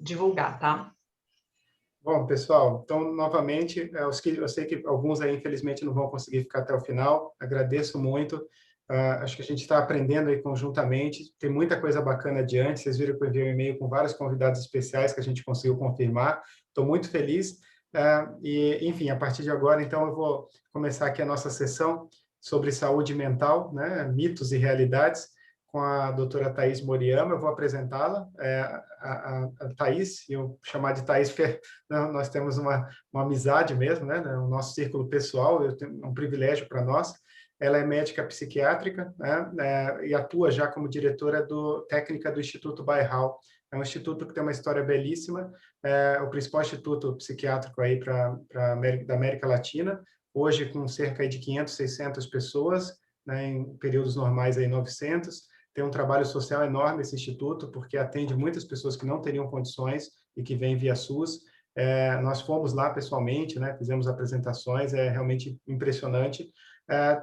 divulgar, tá? Bom, pessoal, então, novamente, eu sei que alguns aí, infelizmente, não vão conseguir ficar até o final. Agradeço muito. Acho que a gente está aprendendo aí conjuntamente. Tem muita coisa bacana adiante. Vocês viram que eu enviei um e-mail com vários convidados especiais que a gente conseguiu confirmar. Estou muito feliz. Enfim, a partir de agora, então, eu vou começar aqui a nossa sessão sobre saúde mental, né, mitos e realidades, com a doutora Thaís Moriyama. Eu vou apresentá-la. A Thaís, eu chamar de Thaís, porque nós temos uma amizade mesmo, né? O nosso círculo pessoal, é um privilégio para nós. Ela é médica psiquiátrica, né? E atua já como diretora técnica do Instituto Bairral. É um instituto que tem uma história belíssima, o principal instituto psiquiátrico aí da América Latina, hoje com cerca aí de 500, 600 pessoas, né? Em períodos normais aí 900. Tem um trabalho social enorme esse instituto, porque atende muitas pessoas que não teriam condições e que vêm via SUS. Nós fomos lá pessoalmente, né, fizemos apresentações, é realmente impressionante.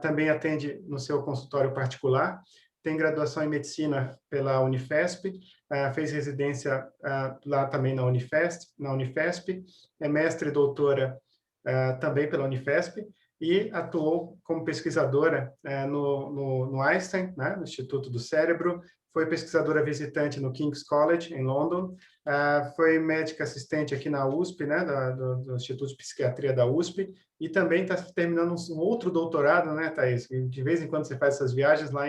Também atende no seu consultório particular, tem graduação em medicina pela Unifesp, fez residência lá também na Unifesp, é mestre e doutora também pela Unifesp, e atuou como pesquisadora no Einstein, né, no Instituto do Cérebro, foi pesquisadora visitante no King's College, em London, foi médica assistente aqui na USP, né, do Instituto de Psiquiatria da USP, e também está terminando um outro doutorado, né, Thaís? De vez em quando você faz essas viagens lá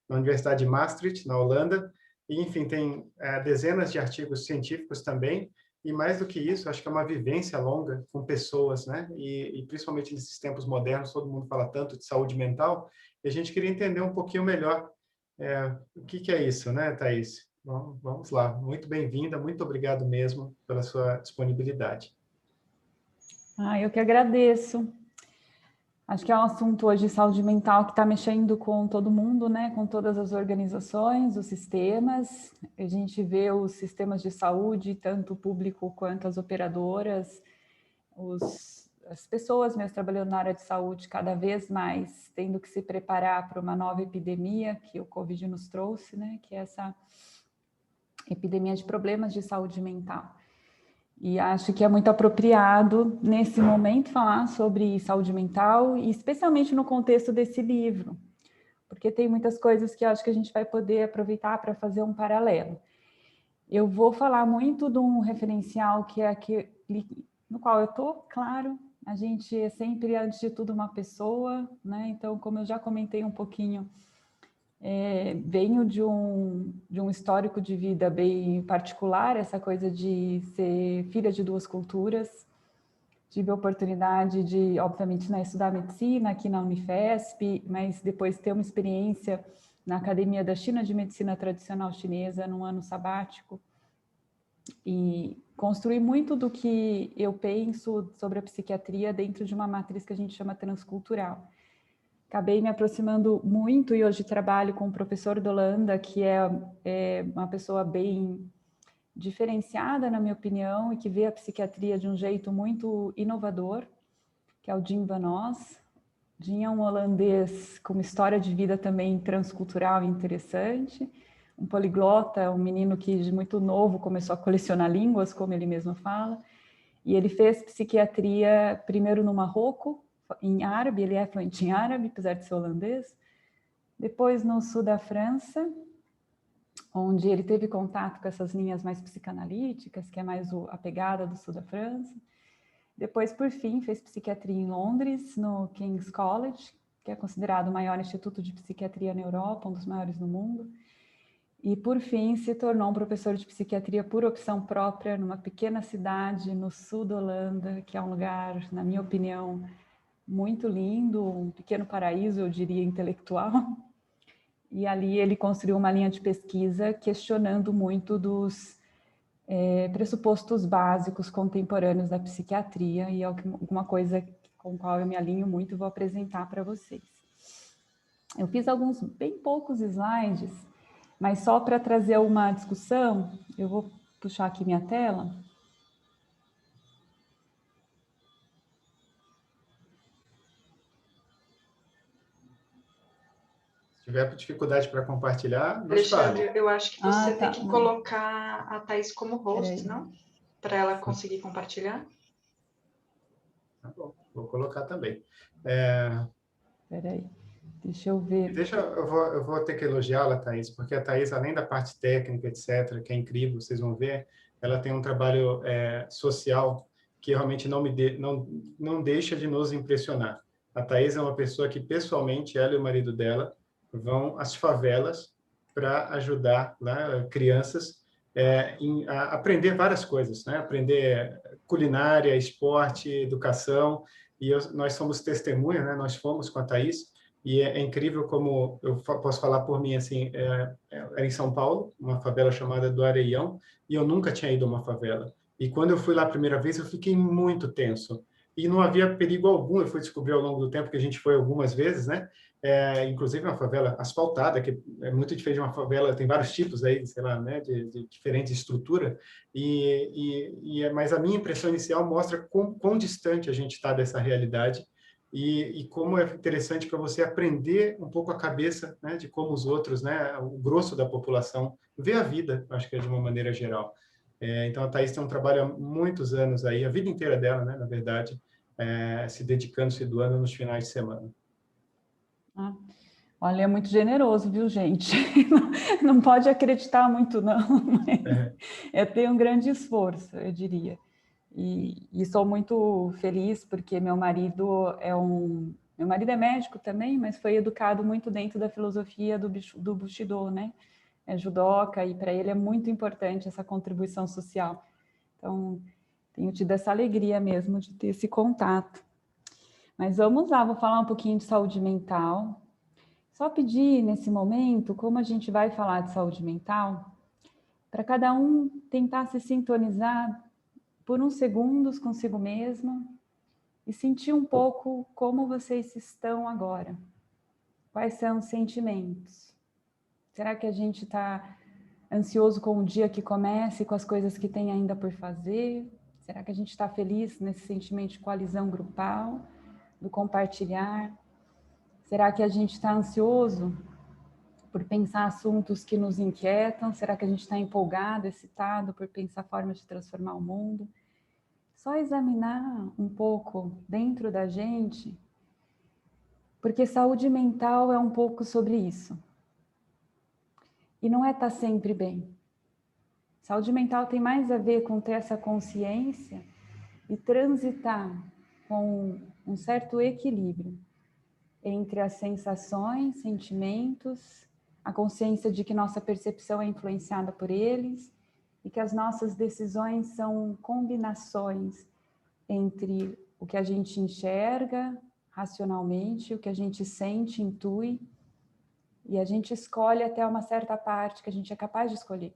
na Universidade de Maastricht, na Holanda, e, enfim, tem dezenas de artigos científicos também, e mais do que isso, acho que é uma vivência longa com pessoas, né? E principalmente nesses tempos modernos, todo mundo fala tanto de saúde mental, e a gente queria entender um pouquinho melhor o que é isso, né, Thaís? Bom, vamos lá. Muito bem-vinda, muito obrigado mesmo pela sua disponibilidade. Eu que agradeço. Acho que é um assunto hoje de saúde mental que está mexendo com todo mundo, né? Com todas as organizações, os sistemas. A gente vê os sistemas de saúde, tanto o público quanto as operadoras, as pessoas mesmo trabalhando na área de saúde cada vez mais tendo que se preparar para uma nova epidemia que o Covid nos trouxe, né? Que é essa epidemia de problemas de saúde mental. E acho que é muito apropriado, nesse momento, falar sobre saúde mental, e especialmente no contexto desse livro, porque tem muitas coisas que eu acho que a gente vai poder aproveitar para fazer um paralelo. Eu vou falar muito de um referencial que é aquele no qual eu estou, claro, a gente é sempre, antes de tudo, uma pessoa, né? Então, como eu já comentei um pouquinho, venho de um histórico de vida bem particular, essa coisa de ser filha de duas culturas. Tive a oportunidade de, obviamente, estudar medicina aqui na Unifesp, mas depois ter uma experiência na Academia da China de Medicina Tradicional Chinesa, num ano sabático, e construir muito do que eu penso sobre a psiquiatria dentro de uma matriz que a gente chama transcultural. Acabei me aproximando muito e hoje trabalho com o professor de Holanda, que é uma pessoa bem diferenciada, na minha opinião, e que vê a psiquiatria de um jeito muito inovador, que é o Jim Van Os. Jim é um holandês com uma história de vida também transcultural e interessante, um poliglota, um menino que de muito novo começou a colecionar línguas, como ele mesmo fala, e ele fez psiquiatria primeiro no Marrocos, em árabe, ele é fluente em árabe, apesar de ser holandês, depois no sul da França, onde ele teve contato com essas linhas mais psicanalíticas, que é mais a pegada do sul da França. Depois, por fim, fez psiquiatria em Londres, no King's College, que é considerado o maior instituto de psiquiatria na Europa, um dos maiores no mundo. E, por fim, se tornou um professor de psiquiatria por opção própria numa pequena cidade no sul da Holanda, que é um lugar, na minha opinião, muito lindo, um pequeno paraíso, eu diria, intelectual. E ali ele construiu uma linha de pesquisa questionando muito dos pressupostos básicos contemporâneos da psiquiatria, e é alguma coisa com a qual eu me alinho muito e vou apresentar para vocês. Eu fiz alguns bem poucos slides, mas só para trazer uma discussão, eu vou puxar aqui minha tela. tiver dificuldade para compartilhar, nos fale. Alexandre, eu acho que você tem tá. que colocar a Thaís como host, Peraí. não? Para ela conseguir compartilhar. Tá bom, vou colocar também. Peraí, deixa eu ver. Eu vou ter que elogiá-la, Thaís, porque a Thaís, além da parte técnica, etc., que é incrível, vocês vão ver, ela tem um trabalho social que realmente não deixa de nos impressionar. A Thaís é uma pessoa que, pessoalmente, ela e o marido dela vão às favelas para ajudar lá, crianças a aprender várias coisas, né? Aprender culinária, esporte, educação, e nós somos testemunhas, né? Nós fomos com a Thaís, e é incrível como eu posso falar por mim, assim, é em São Paulo, uma favela chamada do Areião, e eu nunca tinha ido a uma favela. E quando eu fui lá a primeira vez, eu fiquei muito tenso. E não havia perigo algum, eu fui descobrir ao longo do tempo que a gente foi algumas vezes, né? Inclusive uma favela asfaltada, que é muito diferente de uma favela, tem vários tipos aí, sei lá, né, de diferente estrutura, mas a minha impressão inicial mostra quão distante a gente está dessa realidade, e como é interessante para você aprender um pouco a cabeça, né, de como os outros, né, o grosso da população vê a vida, acho que é de uma maneira geral. Então a Thaís tem um trabalho há muitos anos aí, a vida inteira dela, né, na verdade, se dedicando, se doando nos finais de semana. Olha, é muito generoso, viu, gente? Não pode acreditar muito, não. É ter um grande esforço, eu diria. E sou muito feliz porque meu marido é médico também, mas foi educado muito dentro da filosofia do Bushido, né? É judoca, e para ele é muito importante essa contribuição social. Então, tenho tido essa alegria mesmo de ter esse contato. Mas vamos lá, vou falar um pouquinho de saúde mental. Só pedir nesse momento, como a gente vai falar de saúde mental, para cada um tentar se sintonizar por uns segundos consigo mesmo e sentir um pouco como vocês estão agora. Quais são os sentimentos? Será que a gente está ansioso com o dia que começa e com as coisas que tem ainda por fazer? Será que a gente está feliz nesse sentimento de coalizão grupal, do compartilhar? Será que a gente está ansioso por pensar assuntos que nos inquietam? Será que a gente está empolgado, excitado por pensar formas de transformar o mundo? Só examinar um pouco dentro da gente, porque saúde mental é um pouco sobre isso. E não é estar sempre bem. Saúde mental tem mais a ver com ter essa consciência e transitar com um certo equilíbrio entre as sensações, sentimentos, a consciência de que nossa percepção é influenciada por eles e que as nossas decisões são combinações entre o que a gente enxerga racionalmente, o que a gente sente, intui, e a gente escolhe até uma certa parte que a gente é capaz de escolher.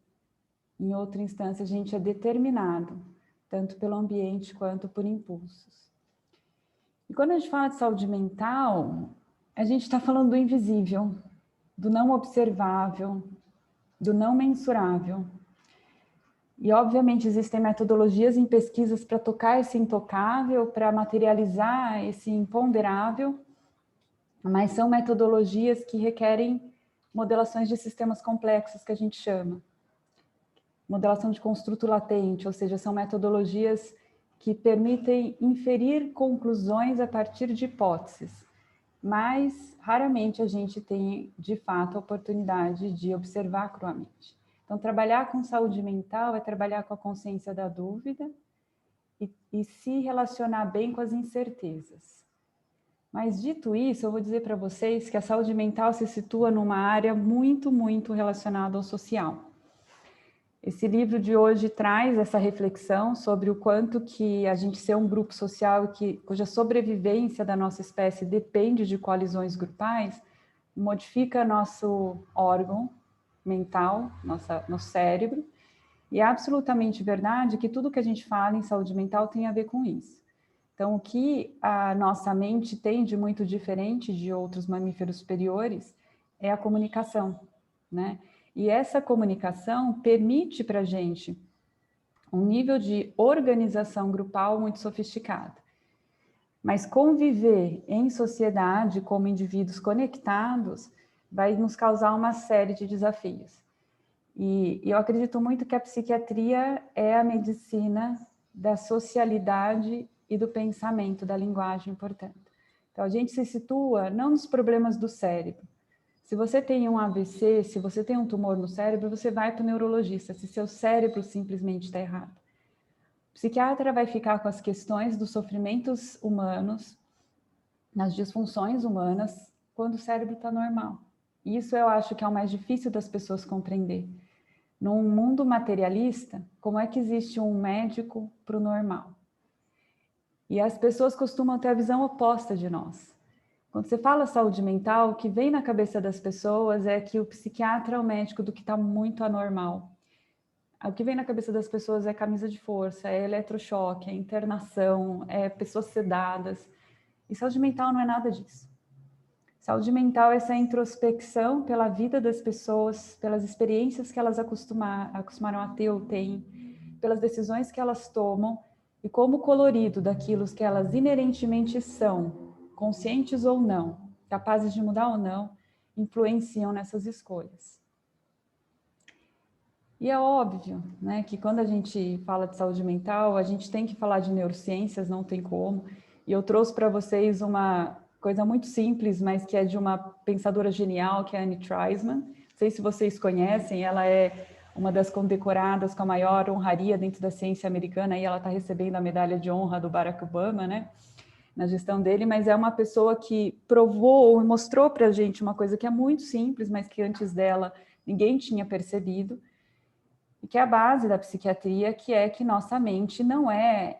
Em outra instância, a gente é determinado, tanto pelo ambiente quanto por impulsos. E quando a gente fala de saúde mental, a gente está falando do invisível, do não observável, do não mensurável. E, obviamente, existem metodologias em pesquisas para tocar esse intocável, para materializar esse imponderável, mas são metodologias que requerem modelações de sistemas complexos, que a gente chama. Modelação de construto latente, ou seja, são metodologias que permitem inferir conclusões a partir de hipóteses, mas raramente a gente tem, de fato, a oportunidade de observar cruamente. Então, trabalhar com saúde mental é trabalhar com a consciência da dúvida e se relacionar bem com as incertezas. Mas, dito isso, eu vou dizer para vocês que a saúde mental se situa numa área muito, muito relacionada ao social. Esse livro de hoje traz essa reflexão sobre o quanto que a gente ser um grupo social cuja sobrevivência da nossa espécie depende de coalizões grupais, modifica nosso órgão mental, nosso cérebro, e é absolutamente verdade que tudo que a gente fala em saúde mental tem a ver com isso. Então, o que a nossa mente tem de muito diferente de outros mamíferos superiores é a comunicação, né? E essa comunicação permite para a gente um nível de organização grupal muito sofisticado. Mas conviver em sociedade como indivíduos conectados vai nos causar uma série de desafios. E eu acredito muito que a psiquiatria é a medicina da socialidade e do pensamento, da linguagem, portanto. Então, a gente se situa não nos problemas do cérebro. Se você tem um AVC, se você tem um tumor no cérebro, você vai para o neurologista, se seu cérebro simplesmente está errado. O psiquiatra vai ficar com as questões dos sofrimentos humanos, nas disfunções humanas, quando o cérebro está normal. Isso eu acho que é o mais difícil das pessoas compreender. Num mundo materialista, como é que existe um médico para o normal? E as pessoas costumam ter a visão oposta de nós. Quando você fala saúde mental, o que vem na cabeça das pessoas é que o psiquiatra é o médico do que está muito anormal. O que vem na cabeça das pessoas é camisa de força, é eletrochoque, é internação, é pessoas sedadas. E saúde mental não é nada disso. Saúde mental é essa introspecção pela vida das pessoas, pelas experiências que elas acostumaram a ter ou têm, pelas decisões que elas tomam e como o colorido daquilo que elas inerentemente são, conscientes ou não, capazes de mudar ou não, influenciam nessas escolhas. E é óbvio, né, que quando a gente fala de saúde mental, a gente tem que falar de neurociências, não tem como. E eu trouxe para vocês uma coisa muito simples, mas que é de uma pensadora genial, que é a Annie Treisman. Não sei se vocês conhecem, ela é uma das condecoradas com a maior honraria dentro da ciência americana, e ela está recebendo a medalha de honra do Barack Obama, né, na gestão dele, mas é uma pessoa que provou, mostrou para a gente uma coisa que é muito simples, mas que antes dela ninguém tinha percebido, e que é a base da psiquiatria, que é que nossa mente não é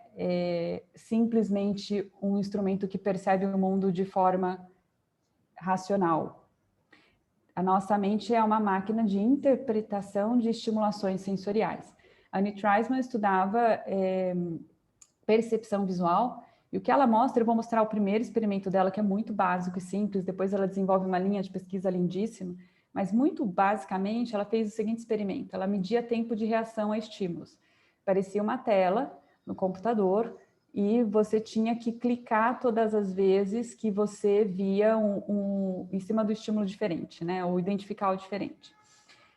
simplesmente um instrumento que percebe o mundo de forma racional. A nossa mente é uma máquina de interpretação de estimulações sensoriais. A Annie Treisman estudava percepção visual, e o que ela mostra, eu vou mostrar o primeiro experimento dela, que é muito básico e simples, depois ela desenvolve uma linha de pesquisa lindíssima, mas muito basicamente ela fez o seguinte experimento, ela media tempo de reação a estímulos. Parecia uma tela no computador e você tinha que clicar todas as vezes que você via em cima do estímulo diferente, né? Ou identificar o diferente.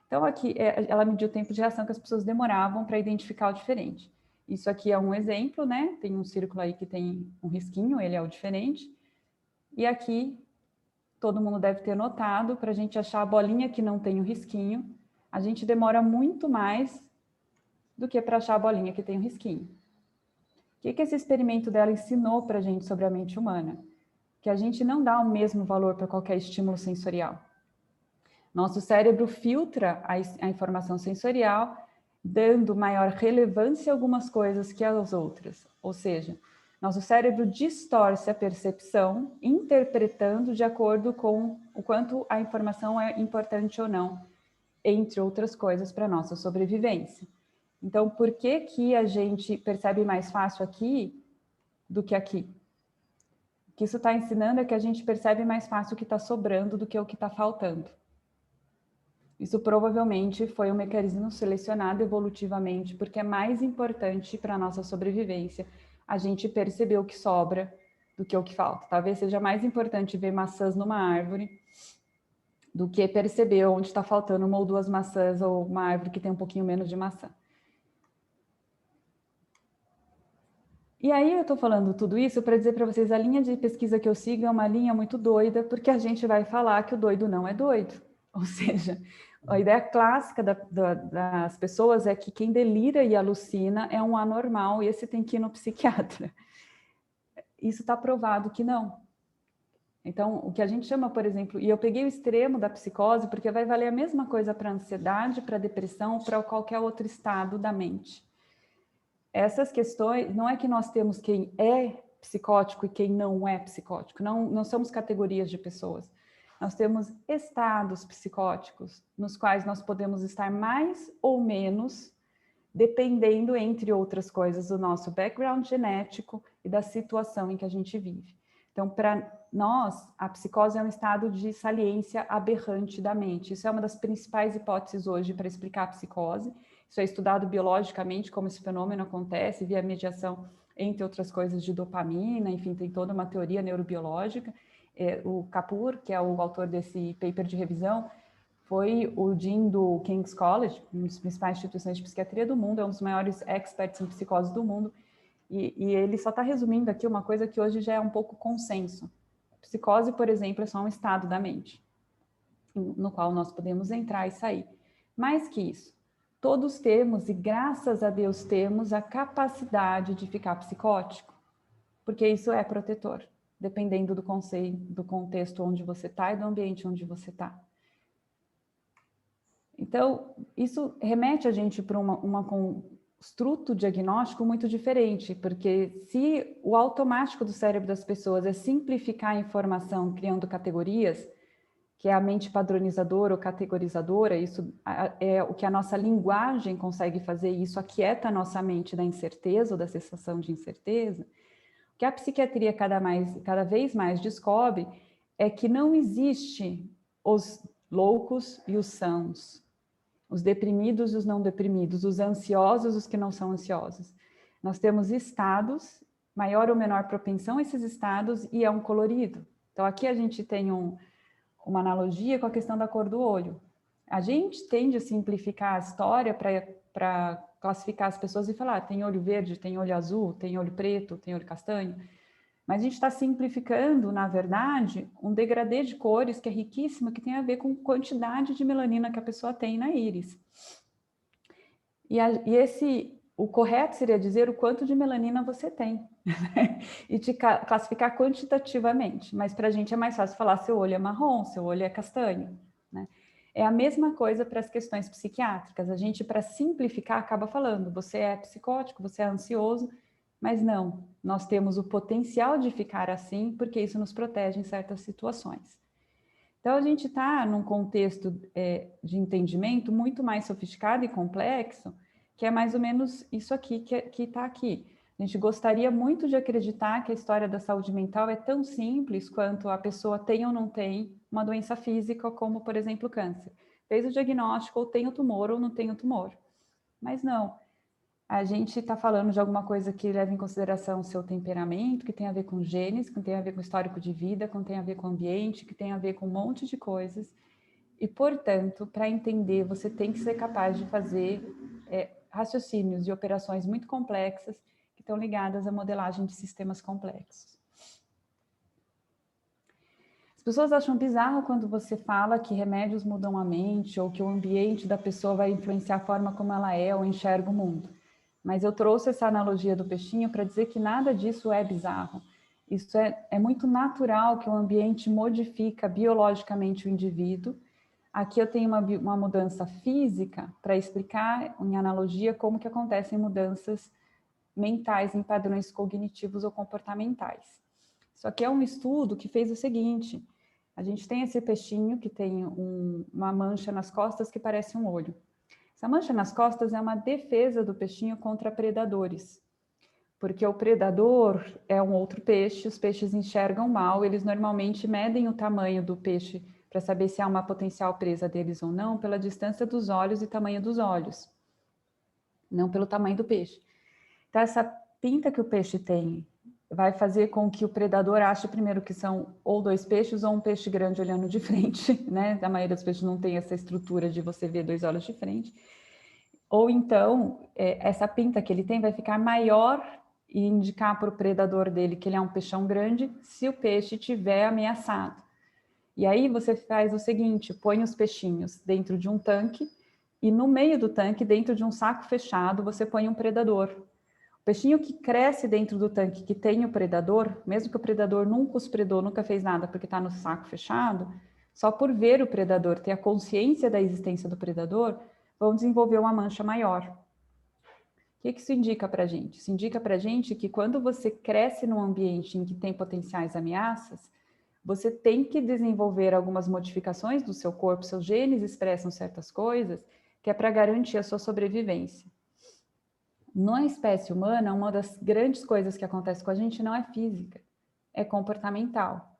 Então aqui ela mediu o tempo de reação que as pessoas demoravam para identificar o diferente. Isso aqui é um exemplo, né? Tem um círculo aí que tem um risquinho, ele é o diferente. E aqui todo mundo deve ter notado, para a gente achar a bolinha que não tem o risquinho, a gente demora muito mais do que para achar a bolinha que tem o risquinho. O que esse experimento dela ensinou para a gente sobre a mente humana? Que a gente não dá o mesmo valor para qualquer estímulo sensorial. Nosso cérebro filtra a informação sensorial, dando maior relevância a algumas coisas que às outras. Ou seja, nosso cérebro distorce a percepção, interpretando de acordo com o quanto a informação é importante ou não, entre outras coisas, para a nossa sobrevivência. Então, por que a gente percebe mais fácil aqui do que aqui? O que isso está ensinando é que a gente percebe mais fácil o que está sobrando do que o que está faltando. Isso provavelmente foi um mecanismo selecionado evolutivamente, porque é mais importante para a nossa sobrevivência a gente perceber o que sobra do que o que falta. Talvez seja mais importante ver maçãs numa árvore do que perceber onde está faltando uma ou duas maçãs ou uma árvore que tem um pouquinho menos de maçã. E aí eu estou falando tudo isso para dizer para vocês, a linha de pesquisa que eu sigo é uma linha muito doida, porque a gente vai falar que o doido não é doido. Ou seja, a ideia clássica das pessoas é que quem delira e alucina é um anormal e esse tem que ir no psiquiatra. Isso está provado que não. Então, o que a gente chama, por exemplo, e eu peguei o extremo da psicose, porque vai valer a mesma coisa para a ansiedade, para a depressão, para qualquer outro estado da mente. Essas questões, não é que nós temos quem é psicótico e quem não é psicótico, não somos categorias de pessoas. Nós temos estados psicóticos nos quais nós podemos estar mais ou menos, dependendo, entre outras coisas, do nosso background genético e da situação em que a gente vive. Então, para nós, a psicose é um estado de saliência aberrante da mente. Isso é uma das principais hipóteses hoje para explicar a psicose. Isso é estudado biologicamente, como esse fenômeno acontece, via mediação, entre outras coisas, de dopamina, enfim, tem toda uma teoria neurobiológica. O Kapoor, que é o autor desse paper de revisão, foi o dean do King's College, uma das principais instituições de psiquiatria do mundo, é um dos maiores experts em psicose do mundo, e ele só está resumindo aqui uma coisa que hoje já é um pouco consenso. Psicose, por exemplo, é só um estado da mente, no qual nós podemos entrar e sair. Mais que isso, todos temos, e graças a Deus temos, a capacidade de ficar psicótico, porque isso é protetor, dependendo do conceito, do contexto onde você está e do ambiente onde você está. Então, isso remete a gente para um construto diagnóstico muito diferente, porque se o automático do cérebro das pessoas é simplificar a informação criando categorias, que é a mente padronizadora ou categorizadora, isso é o que a nossa linguagem consegue fazer, e isso aquieta a nossa mente da incerteza ou da sensação de incerteza. O que a psiquiatria cada vez mais descobre é que não existe os loucos e os sãos, os deprimidos e os não deprimidos, os ansiosos e os que não são ansiosos. Nós temos estados, maior ou menor propensão a esses estados, e é um colorido. Então, aqui a gente tem uma analogia com a questão da cor do olho. A gente tende a simplificar a história para classificar as pessoas e falar, tem olho verde, tem olho azul, tem olho preto, tem olho castanho. Mas a gente está simplificando, na verdade, um degradê de cores que é riquíssimo, que tem a ver com quantidade de melanina que a pessoa tem na íris. O correto seria dizer o quanto de melanina você tem, e te classificar quantitativamente. Mas para a gente é mais fácil falar seu olho é marrom, seu olho é castanho, né? É a mesma coisa para as questões psiquiátricas. A gente, para simplificar, acaba falando, você é psicótico, você é ansioso, mas não, nós temos o potencial de ficar assim, porque isso nos protege em certas situações. Então, a gente está num contexto de entendimento muito mais sofisticado e complexo, que é mais ou menos isso aqui que está aqui. A gente gostaria muito de acreditar que a história da saúde mental é tão simples quanto a pessoa tem ou não tem uma doença física, como, por exemplo, câncer. Fez o diagnóstico, ou tem o tumor ou não tem o tumor. Mas não. A gente está falando de alguma coisa que leva em consideração o seu temperamento, que tem a ver com genes, que tem a ver com histórico de vida, que tem a ver com ambiente, que tem a ver com um monte de coisas. E, portanto, para entender, você tem que ser capaz de fazer raciocínios e operações muito complexas que estão ligadas à modelagem de sistemas complexos. As pessoas acham bizarro quando você fala que remédios mudam a mente ou que o ambiente da pessoa vai influenciar a forma como ela é ou enxerga o mundo. Mas eu trouxe essa analogia do peixinho para dizer que nada disso é bizarro. Isso é muito natural, que o ambiente modifica biologicamente o indivíduo. Aqui eu tenho uma mudança física para explicar, em analogia, como que acontecem mudanças mentais em padrões cognitivos ou comportamentais. Isso aqui é um estudo que fez o seguinte: a gente tem esse peixinho que tem uma mancha nas costas que parece um olho. Essa mancha nas costas é uma defesa do peixinho contra predadores, porque o predador é um outro peixe, os peixes enxergam mal, eles normalmente medem o tamanho do peixe para saber se há uma potencial presa deles ou não, pela distância dos olhos e tamanho dos olhos, não pelo tamanho do peixe. Então, essa pinta que o peixe tem vai fazer com que o predador ache primeiro que são ou dois peixes ou um peixe grande olhando de frente, né? A maioria dos peixes não tem essa estrutura de você ver dois olhos de frente. Ou então, essa pinta que ele tem vai ficar maior e indicar para o predador dele que ele é um peixão grande se o peixe estiver ameaçado. E aí você faz o seguinte, põe os peixinhos dentro de um tanque e no meio do tanque, dentro de um saco fechado, você põe um predador. O peixinho que cresce dentro do tanque que tem o predador, mesmo que o predador nunca os predou, nunca fez nada porque está no saco fechado, só por ver o predador, ter a consciência da existência do predador, vão desenvolver uma mancha maior. O que isso indica para a gente? Isso indica para a gente que quando você cresce num ambiente em que tem potenciais ameaças, você tem que desenvolver algumas modificações do seu corpo, seus genes expressam certas coisas, que é para garantir a sua sobrevivência. Na espécie humana, uma das grandes coisas que acontece com a gente não é física, é comportamental.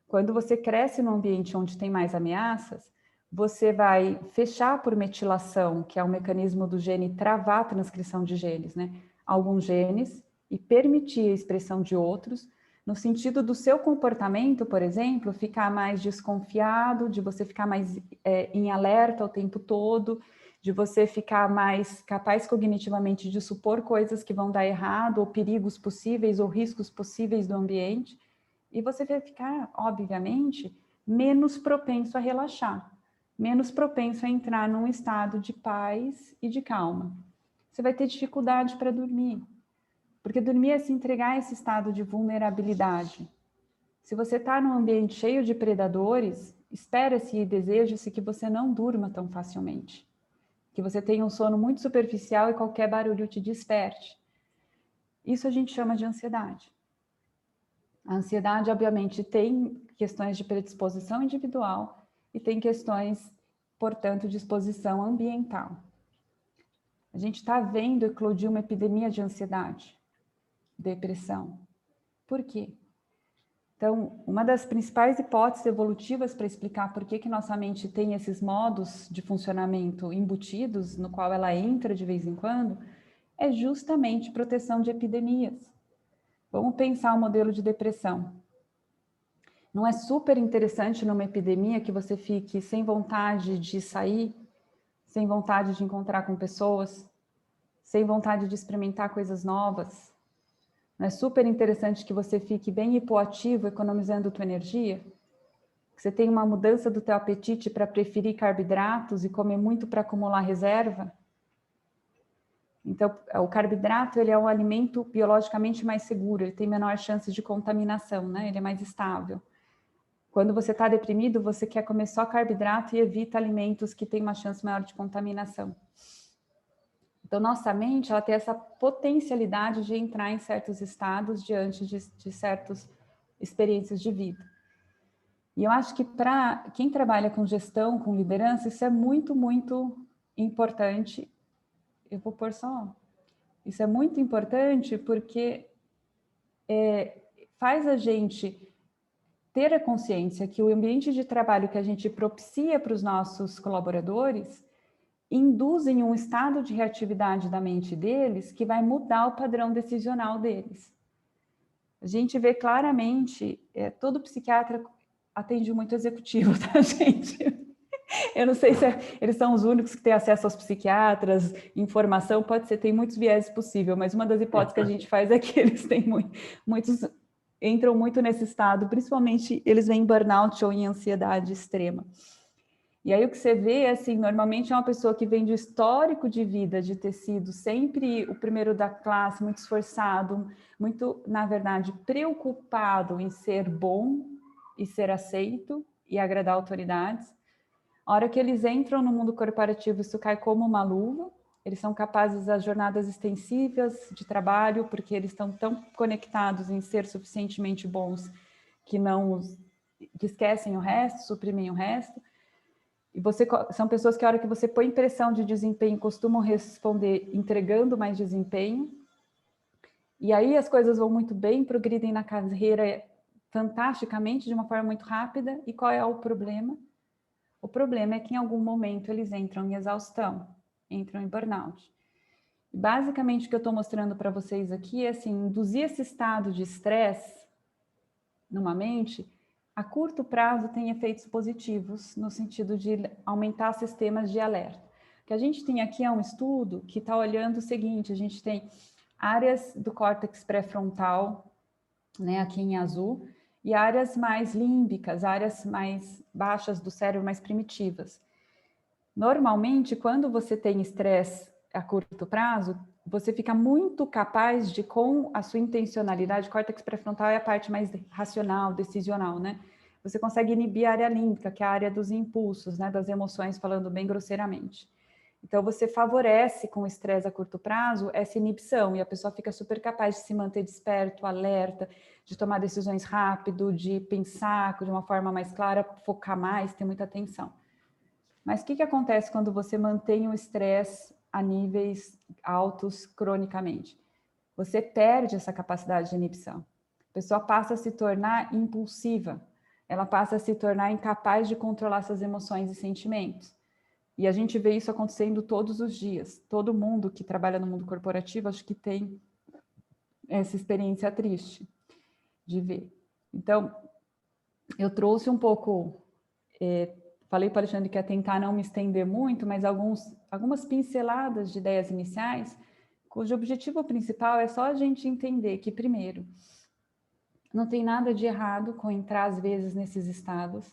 Quando você cresce num ambiente onde tem mais ameaças, você vai fechar por metilação, que é um mecanismo do gene travar a transcrição de genes, né? Alguns genes, e permitir a expressão de outros, no sentido do seu comportamento, por exemplo, ficar mais desconfiado, de você ficar mais em alerta o tempo todo, de você ficar mais capaz cognitivamente de supor coisas que vão dar errado, ou perigos possíveis, ou riscos possíveis do ambiente, e você vai ficar, obviamente, menos propenso a relaxar, menos propenso a entrar num estado de paz e de calma. Você vai ter dificuldade para dormir, porque dormir é se entregar a esse estado de vulnerabilidade. Se você está num ambiente cheio de predadores, espera-se e deseja-se que você não durma tão facilmente, que você tenha um sono muito superficial e qualquer barulho te desperte. Isso a gente chama de ansiedade. A ansiedade, obviamente, tem questões de predisposição individual e tem questões, portanto, de exposição ambiental. A gente está vendo eclodir uma epidemia de ansiedade, depressão. Por quê? Então, uma das principais hipóteses evolutivas para explicar por que nossa mente tem esses modos de funcionamento embutidos, no qual ela entra de vez em quando, é justamente proteção de epidemias. Vamos pensar o modelo de depressão. Não é super interessante numa epidemia que você fique sem vontade de sair, sem vontade de encontrar com pessoas, sem vontade de experimentar coisas novas? Não é super interessante que você fique bem hipoativo, economizando tua energia? Que você tenha uma mudança do teu apetite para preferir carboidratos e comer muito para acumular reserva? Então, o carboidrato, ele é um alimento biologicamente mais seguro, ele tem menor chance de contaminação, né? Ele é mais estável. Quando você está deprimido, você quer comer só carboidrato e evita alimentos que têm uma chance maior de contaminação. Então, nossa mente, ela tem essa potencialidade de entrar em certos estados diante de certas experiências de vida. E eu acho que para quem trabalha com gestão, com liderança, isso é muito, muito importante. Eu vou pôr só. Isso é muito importante porque faz a gente ter a consciência que o ambiente de trabalho que a gente propicia para os nossos colaboradores induzem um estado de reatividade da mente deles que vai mudar o padrão decisional deles. A gente vê claramente, todo psiquiatra atende muito executivo, tá, gente? Eu não sei se eles são os únicos que têm acesso aos psiquiatras, informação, pode ser, tem muitos viés possíveis, mas uma das hipóteses que a gente faz é que eles têm muitos, entram muito nesse estado, principalmente eles vêm em burnout ou em ansiedade extrema. E aí o que você vê, assim, normalmente é uma pessoa que vem de histórico de vida, de ter sido sempre o primeiro da classe, muito esforçado, muito, na verdade, preocupado em ser bom e ser aceito e agradar autoridades. A hora que eles entram no mundo corporativo, isso cai como uma luva, eles são capazes das jornadas extensivas de trabalho, porque eles estão tão conectados em ser suficientemente bons que esquecem o resto, suprimem o resto. E são pessoas que a hora que você põe pressão de desempenho, costumam responder entregando mais desempenho. E aí as coisas vão muito bem, progridem na carreira fantasticamente, de uma forma muito rápida. E qual é o problema? O problema é que em algum momento eles entram em exaustão, entram em burnout. E basicamente o que eu estou mostrando para vocês aqui é assim, induzir esse estado de estresse numa mente, a curto prazo tem efeitos positivos no sentido de aumentar sistemas de alerta. O que a gente tem aqui é um estudo que está olhando o seguinte, a gente tem áreas do córtex pré-frontal, né, aqui em azul, e áreas mais límbicas, áreas mais baixas do cérebro, mais primitivas. Normalmente, quando você tem estresse a curto prazo, você fica muito capaz de, com a sua intencionalidade, o córtex pré-frontal é a parte mais racional, decisional, né? Você consegue inibir a área límbica, que é a área dos impulsos, né, das emoções, falando bem grosseiramente. Então, você favorece com o estresse a curto prazo essa inibição e a pessoa fica super capaz de se manter desperto, alerta, de tomar decisões rápido, de pensar de uma forma mais clara, focar mais, ter muita atenção. Mas o que acontece quando você mantém o estresse a níveis altos cronicamente? Você perde essa capacidade de inibição. A pessoa passa a se tornar impulsiva, ela passa a se tornar incapaz de controlar suas emoções e sentimentos. E a gente vê isso acontecendo todos os dias. Todo mundo que trabalha no mundo corporativo, acho que tem essa experiência triste. de ver. Então, eu trouxe um pouco, falei para o Alexandre que ia tentar não me estender muito, mas algumas pinceladas de ideias iniciais, cujo objetivo principal é só a gente entender que, primeiro, não tem nada de errado com entrar, às vezes, nesses estados.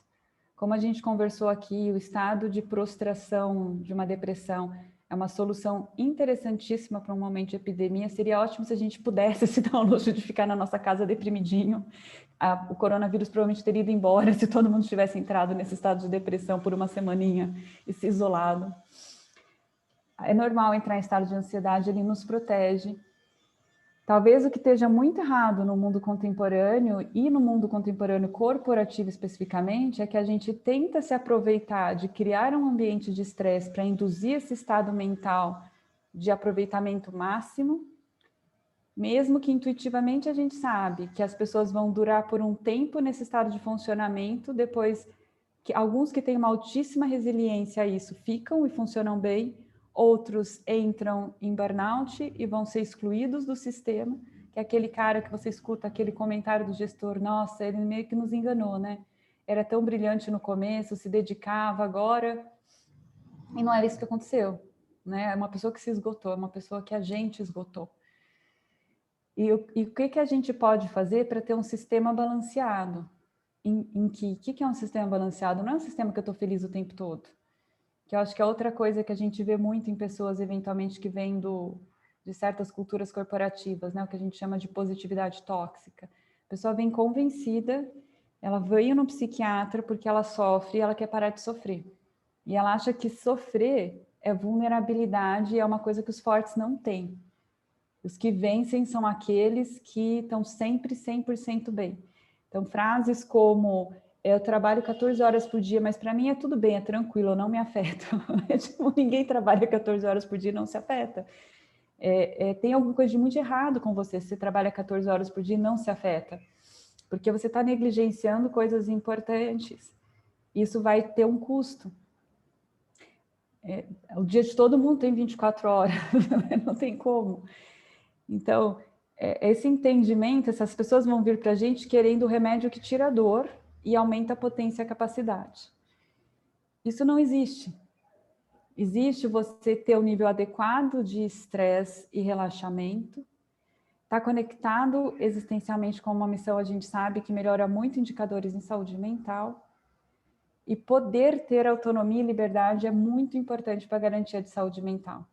Como a gente conversou aqui, o estado de prostração de uma depressão é uma solução interessantíssima para um momento de epidemia. Seria ótimo se a gente pudesse se dar o luxo de ficar na nossa casa deprimidinho. O coronavírus provavelmente teria ido embora se todo mundo tivesse entrado nesse estado de depressão por uma semaninha e se isolado. É normal entrar em estado de ansiedade, ele nos protege. Talvez o que esteja muito errado no mundo contemporâneo e no mundo contemporâneo corporativo especificamente é que a gente tenta se aproveitar de criar um ambiente de estresse para induzir esse estado mental de aproveitamento máximo, mesmo que intuitivamente a gente sabe que as pessoas vão durar por um tempo nesse estado de funcionamento, depois que alguns que têm uma altíssima resiliência a isso ficam e funcionam bem, outros entram em burnout e vão ser excluídos do sistema, que é aquele cara que você escuta aquele comentário do gestor, nossa, ele meio que nos enganou, né? Era tão brilhante no começo, se dedicava agora, e não era isso que aconteceu, né? É uma pessoa que se esgotou, é uma pessoa que a gente esgotou. E o que a gente pode fazer para ter um sistema balanceado? O que é um sistema balanceado? Não é um sistema que eu estou feliz o tempo todo. Que eu acho que é outra coisa que a gente vê muito em pessoas, eventualmente, que vêm de certas culturas corporativas, né? O que a gente chama de positividade tóxica. A pessoa vem convencida, ela veio no psiquiatra porque ela sofre e ela quer parar de sofrer. E ela acha que sofrer é vulnerabilidade e é uma coisa que os fortes não têm. Os que vencem são aqueles que estão sempre 100% bem. Então, frases como... eu trabalho 14 horas por dia, mas para mim é tudo bem, é tranquilo, não me afeta. Tipo, ninguém trabalha 14 horas por dia e não se afeta. Tem alguma coisa de muito errado com você se você trabalha 14 horas por dia e não se afeta. Porque você está negligenciando coisas importantes. Isso vai ter um custo. O dia de todo mundo tem 24 horas, não tem como. Então, esse entendimento, essas pessoas vão vir para a gente querendo o remédio que tira a dor e aumenta a potência e a capacidade. Isso não existe. Existe você ter um nível adequado de estresse e relaxamento, estar conectado existencialmente com uma missão, a gente sabe que melhora muito indicadores em saúde mental, e poder ter autonomia e liberdade é muito importante para a garantia de saúde mental.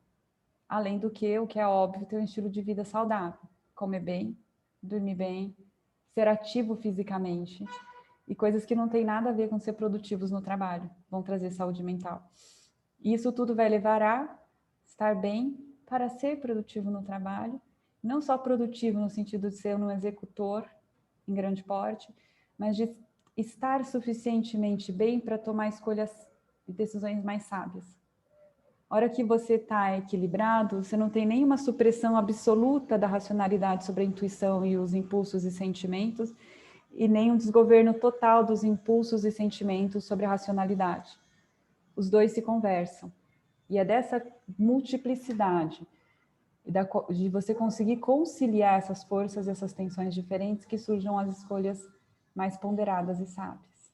Além do que, o que é óbvio, ter um estilo de vida saudável, comer bem, dormir bem, ser ativo fisicamente, e coisas que não tem nada a ver com ser produtivos no trabalho, vão trazer saúde mental. E isso tudo vai levar a estar bem para ser produtivo no trabalho, não só produtivo no sentido de ser um executor em grande porte, mas de estar suficientemente bem para tomar escolhas e decisões mais sábias. A hora que você está equilibrado, você não tem nenhuma supressão absoluta da racionalidade sobre a intuição e os impulsos e sentimentos, e nem um desgoverno total dos impulsos e sentimentos sobre a racionalidade. Os dois se conversam. E é dessa multiplicidade, de você conseguir conciliar essas forças e essas tensões diferentes, que surjam as escolhas mais ponderadas e sábias.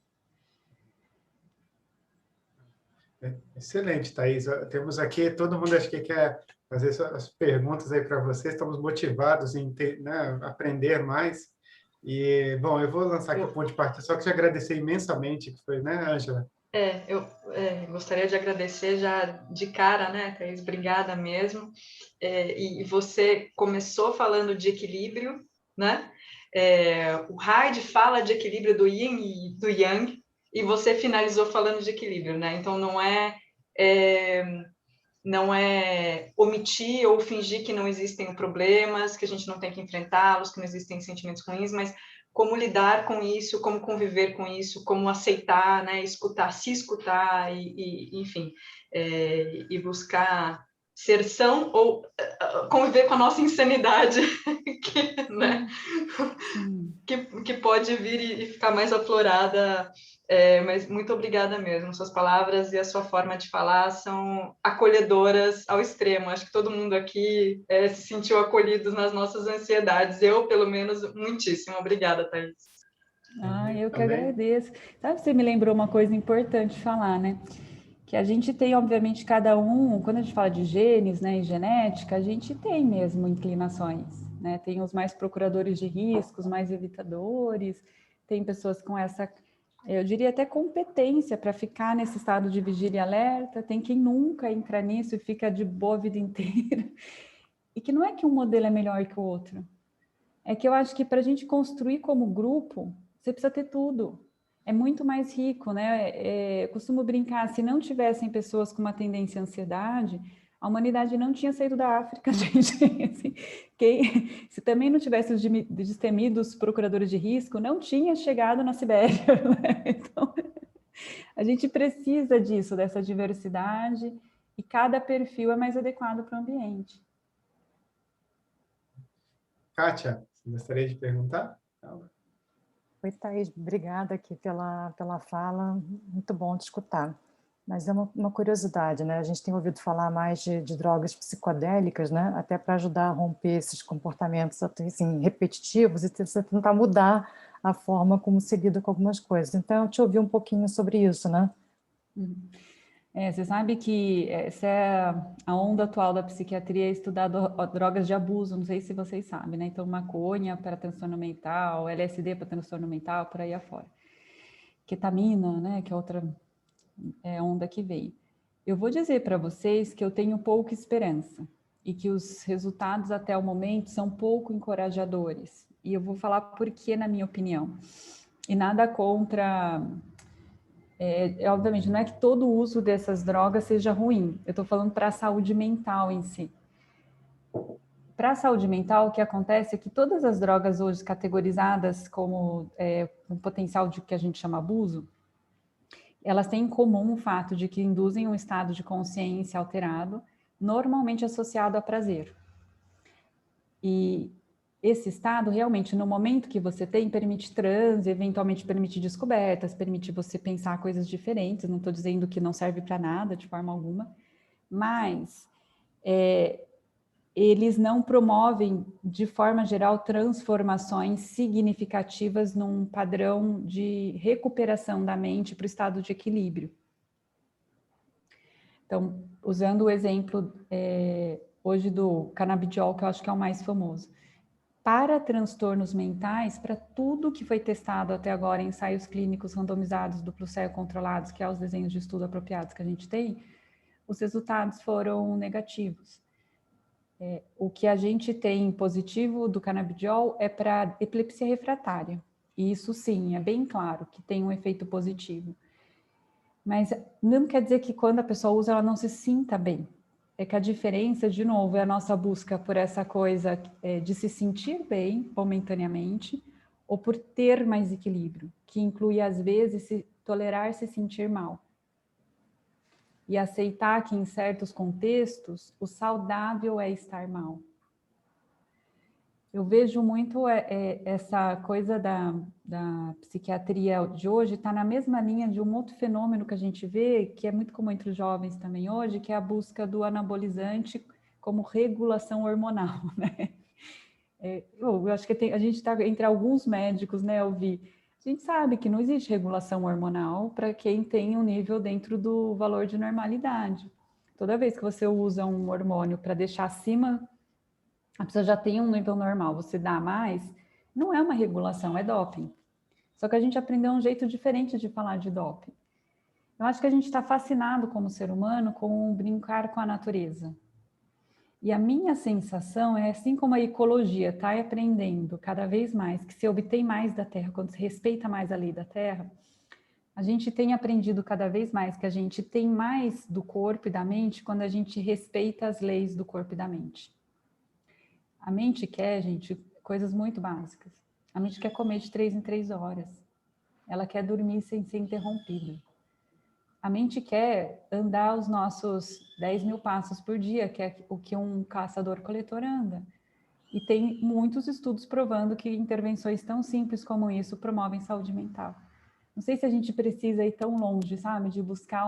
Excelente, Thaís. Temos aqui, todo mundo acho que quer fazer as perguntas aí para vocês, estamos motivados em aprender mais. E, bom, eu vou lançar aqui o ponto de partida, só que te agradecer imensamente, que foi, né, Ângela? Eu gostaria de agradecer já de cara, né, Thaís? Obrigada mesmo. E você começou falando de equilíbrio, né? O Hyde fala de equilíbrio do Yin e do Yang, e você finalizou falando de equilíbrio, né? Então, não é omitir ou fingir que não existem problemas, que a gente não tem que enfrentá-los, que não existem sentimentos ruins, mas como lidar com isso, como conviver com isso, como aceitar, né, escutar, se escutar enfim, e buscar ser são ou conviver com a nossa insanidade, que, né, que pode vir e ficar mais aflorada Mas muito obrigada mesmo. Suas palavras e a sua forma de falar são acolhedoras ao extremo. Acho que todo mundo aqui se sentiu acolhido nas nossas ansiedades. Eu, pelo menos, muitíssimo. Obrigada, Thaís. Eu que agradeço. Sabe, você me lembrou uma coisa importante de falar, né? Que a gente tem, obviamente, cada um, quando a gente fala de genes, né, e genética, a gente tem mesmo inclinações, né? Tem os mais procuradores de riscos, mais evitadores, tem pessoas com essa, eu diria até competência para ficar nesse estado de vigília e alerta, tem quem nunca entra nisso e fica de boa a vida inteira. E que não é que um modelo é melhor que o outro, é que eu acho que para a gente construir como grupo, você precisa ter tudo. É muito mais rico, né? Eu costumo brincar, se não tivessem pessoas com uma tendência à ansiedade, a humanidade não tinha saído da África, gente. Assim, se também não tivesse os destemidos procuradores de risco, não tinha chegado na Sibéria. Né? Então, a gente precisa disso, dessa diversidade, e cada perfil é mais adequado para o ambiente. Kátia, você gostaria de perguntar? Oi, Thaís, obrigada aqui pela fala, muito bom te escutar. Mas é uma curiosidade, né? A gente tem ouvido falar mais de drogas psicodélicas, né? Até para ajudar a romper esses comportamentos assim, repetitivos e tentar mudar a forma como se lida com algumas coisas. Então, eu te ouvi um pouquinho sobre isso, né? Você sabe que essa é a onda atual da psiquiatria, é estudar drogas de abuso, não sei se vocês sabem, né? Então, maconha para transtorno mental, LSD para transtorno mental, por aí afora. Ketamina, né? Que é outra onda que veio. Eu vou dizer para vocês que eu tenho pouca esperança e que os resultados até o momento são pouco encorajadores. E eu vou falar por que, na minha opinião. E nada contra... obviamente, não é que todo o uso dessas drogas seja ruim. Eu estou falando para a saúde mental em si. Para a saúde mental, o que acontece é que todas as drogas hoje categorizadas como um potencial de que a gente chama abuso, elas têm em comum o fato de que induzem um estado de consciência alterado, normalmente associado a prazer. E esse estado, realmente, no momento que você tem, permite transe, eventualmente permite descobertas, permite você pensar coisas diferentes. Não estou dizendo que não serve para nada, de forma alguma, mas eles não promovem, de forma geral, transformações significativas num padrão de recuperação da mente para o estado de equilíbrio. Então, usando o exemplo hoje do canabidiol, que eu acho que é o mais famoso. Para transtornos mentais, para tudo que foi testado até agora em ensaios clínicos randomizados, duplo cego controlados, que é os desenhos de estudo apropriados que a gente tem, os resultados foram negativos. O que a gente tem positivo do canabidiol é para epilepsia refratária. E isso sim, é bem claro que tem um efeito positivo. Mas não quer dizer que quando a pessoa usa, ela não se sinta bem. É que a diferença, de novo, é a nossa busca por essa coisa de se sentir bem momentaneamente ou por ter mais equilíbrio, que inclui, às vezes, tolerar se sentir mal. E aceitar que, em certos contextos, o saudável é estar mal. Eu vejo muito essa coisa da psiquiatria de hoje, está na mesma linha de um outro fenômeno que a gente vê, que é muito comum entre os jovens também hoje, que é a busca do anabolizante como regulação hormonal, né? Eu acho que a gente está entre alguns médicos, né, Elvi? A gente sabe que não existe regulação hormonal para quem tem um nível dentro do valor de normalidade. Toda vez que você usa um hormônio para deixar acima, a pessoa já tem um nível normal, você dá mais, não é uma regulação, é doping. Só que a gente aprendeu um jeito diferente de falar de doping. Eu acho que a gente está fascinado como ser humano com brincar com a natureza. E a minha sensação é, assim como a ecologia está aprendendo cada vez mais que se obtém mais da Terra, quando se respeita mais a lei da Terra, a gente tem aprendido cada vez mais que a gente tem mais do corpo e da mente quando a gente respeita as leis do corpo e da mente. A mente quer, gente, coisas muito básicas. A mente quer comer de 3 em 3 horas. Ela quer dormir sem ser interrompida. A mente quer andar os nossos 10 mil passos por dia, que é o que um caçador-coletor anda. E tem muitos estudos provando que intervenções tão simples como isso promovem saúde mental. não sei se a gente precisa ir tão longe, sabe? De buscar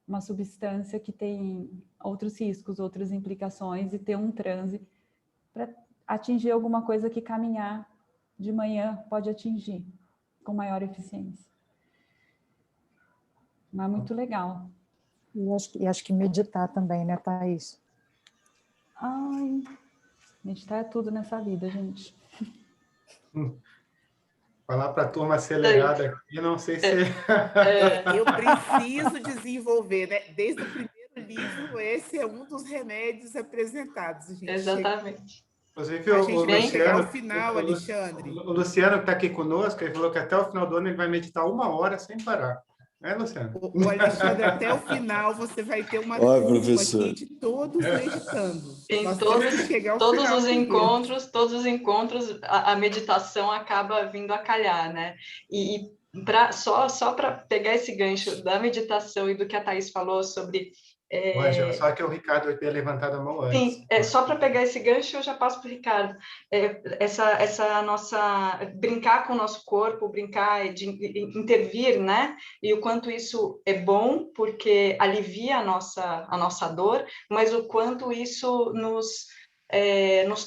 uma substância que tem outros riscos, outras implicações e ter um transe para atingir alguma coisa que caminhar de manhã pode atingir com maior eficiência. Mas muito legal. E acho que meditar também, né, Thaís? Ai, meditar é tudo nessa vida, gente. Falar para a turma acelerada aqui, não sei se... Eu preciso desenvolver, né? Desde o primeiro livro, esse é um dos remédios apresentados. A gente Exatamente. Inclusive, a gente vai chegar Luciano, ao final, Alexandre. O Luciano, que está aqui conosco, ele falou que até o final do ano ele vai meditar 1 hora sem parar. É, Luciano? O Alexandre, até o final, você vai ter uma Olha, turma professor. aqui de todos meditando. Em Nós todos, temos que chegar ao todos final os primeiro. todos os encontros, a meditação acaba vindo a calhar, né? E só para pegar esse gancho da meditação e do que a Thaís falou sobre... Ângela, só que o Ricardo tenha levantado a mão antes. Sim, só para pegar esse gancho, eu já passo para o Ricardo. Essa nossa... brincar com o nosso corpo, brincar de intervir, né? E o quanto isso é bom, porque alivia a nossa dor, mas o quanto isso nos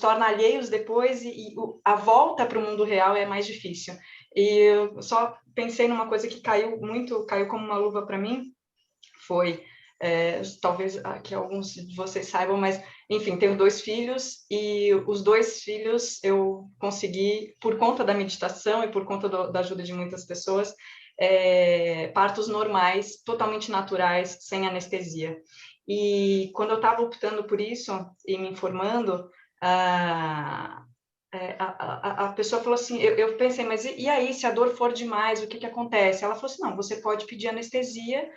torna alheios depois e a volta para o mundo real é mais difícil. E eu só pensei numa coisa que caiu como uma luva para mim, foi... talvez que alguns de vocês saibam, mas, enfim, tenho 2 filhos e os 2 filhos eu consegui, por conta da meditação e por conta da ajuda de muitas pessoas, partos normais, totalmente naturais, sem anestesia. E quando eu estava optando por isso e me informando, a pessoa falou assim, eu pensei, mas e aí, se a dor for demais, o que acontece? Ela falou assim, não, você pode pedir anestesia.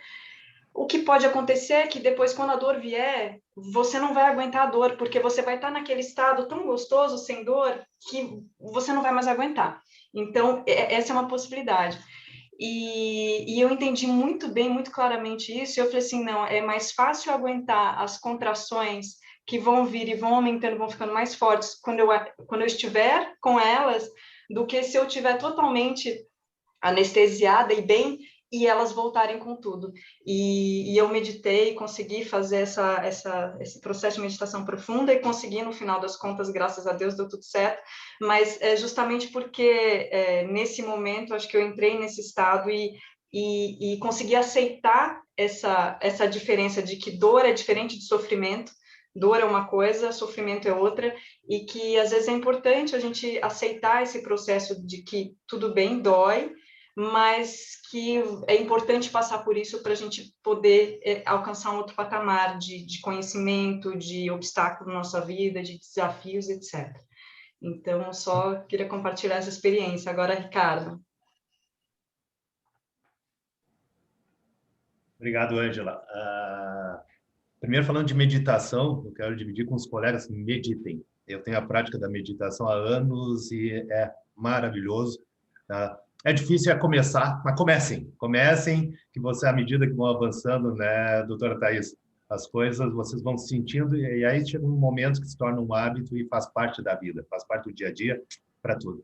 O que pode acontecer é que depois, quando a dor vier, você não vai aguentar a dor, porque você vai estar naquele estado tão gostoso, sem dor, que você não vai mais aguentar. Então, essa é uma possibilidade. E eu entendi muito bem, muito claramente isso, e eu falei assim, não, é mais fácil aguentar as contrações que vão vir e vão aumentando, vão ficando mais fortes quando eu estiver com elas, do que se eu estiver totalmente anestesiada e bem, e elas voltarem com tudo. E eu meditei, consegui fazer esse processo de meditação profunda e consegui, no final das contas, graças a Deus, deu tudo certo, mas é justamente porque nesse momento, acho que eu entrei nesse estado e consegui aceitar essa diferença de que dor é diferente de sofrimento, dor é uma coisa, sofrimento é outra, e que às vezes é importante a gente aceitar esse processo de que tudo bem, dói, mas que é importante passar por isso para a gente poder alcançar um outro patamar de conhecimento, de obstáculos na nossa vida, de desafios, etc. Então, só queria compartilhar essa experiência. Agora, Ricardo. Obrigado, Ângela. Primeiro, falando de meditação, eu quero dividir com os colegas, meditem. Eu tenho a prática da meditação há anos e é maravilhoso. É difícil começar, mas comecem, que você, à medida que vão avançando, né, doutora Thaís, as coisas vocês vão sentindo, e aí chega um momento que se torna um hábito e faz parte da vida, faz parte do dia a dia, para tudo.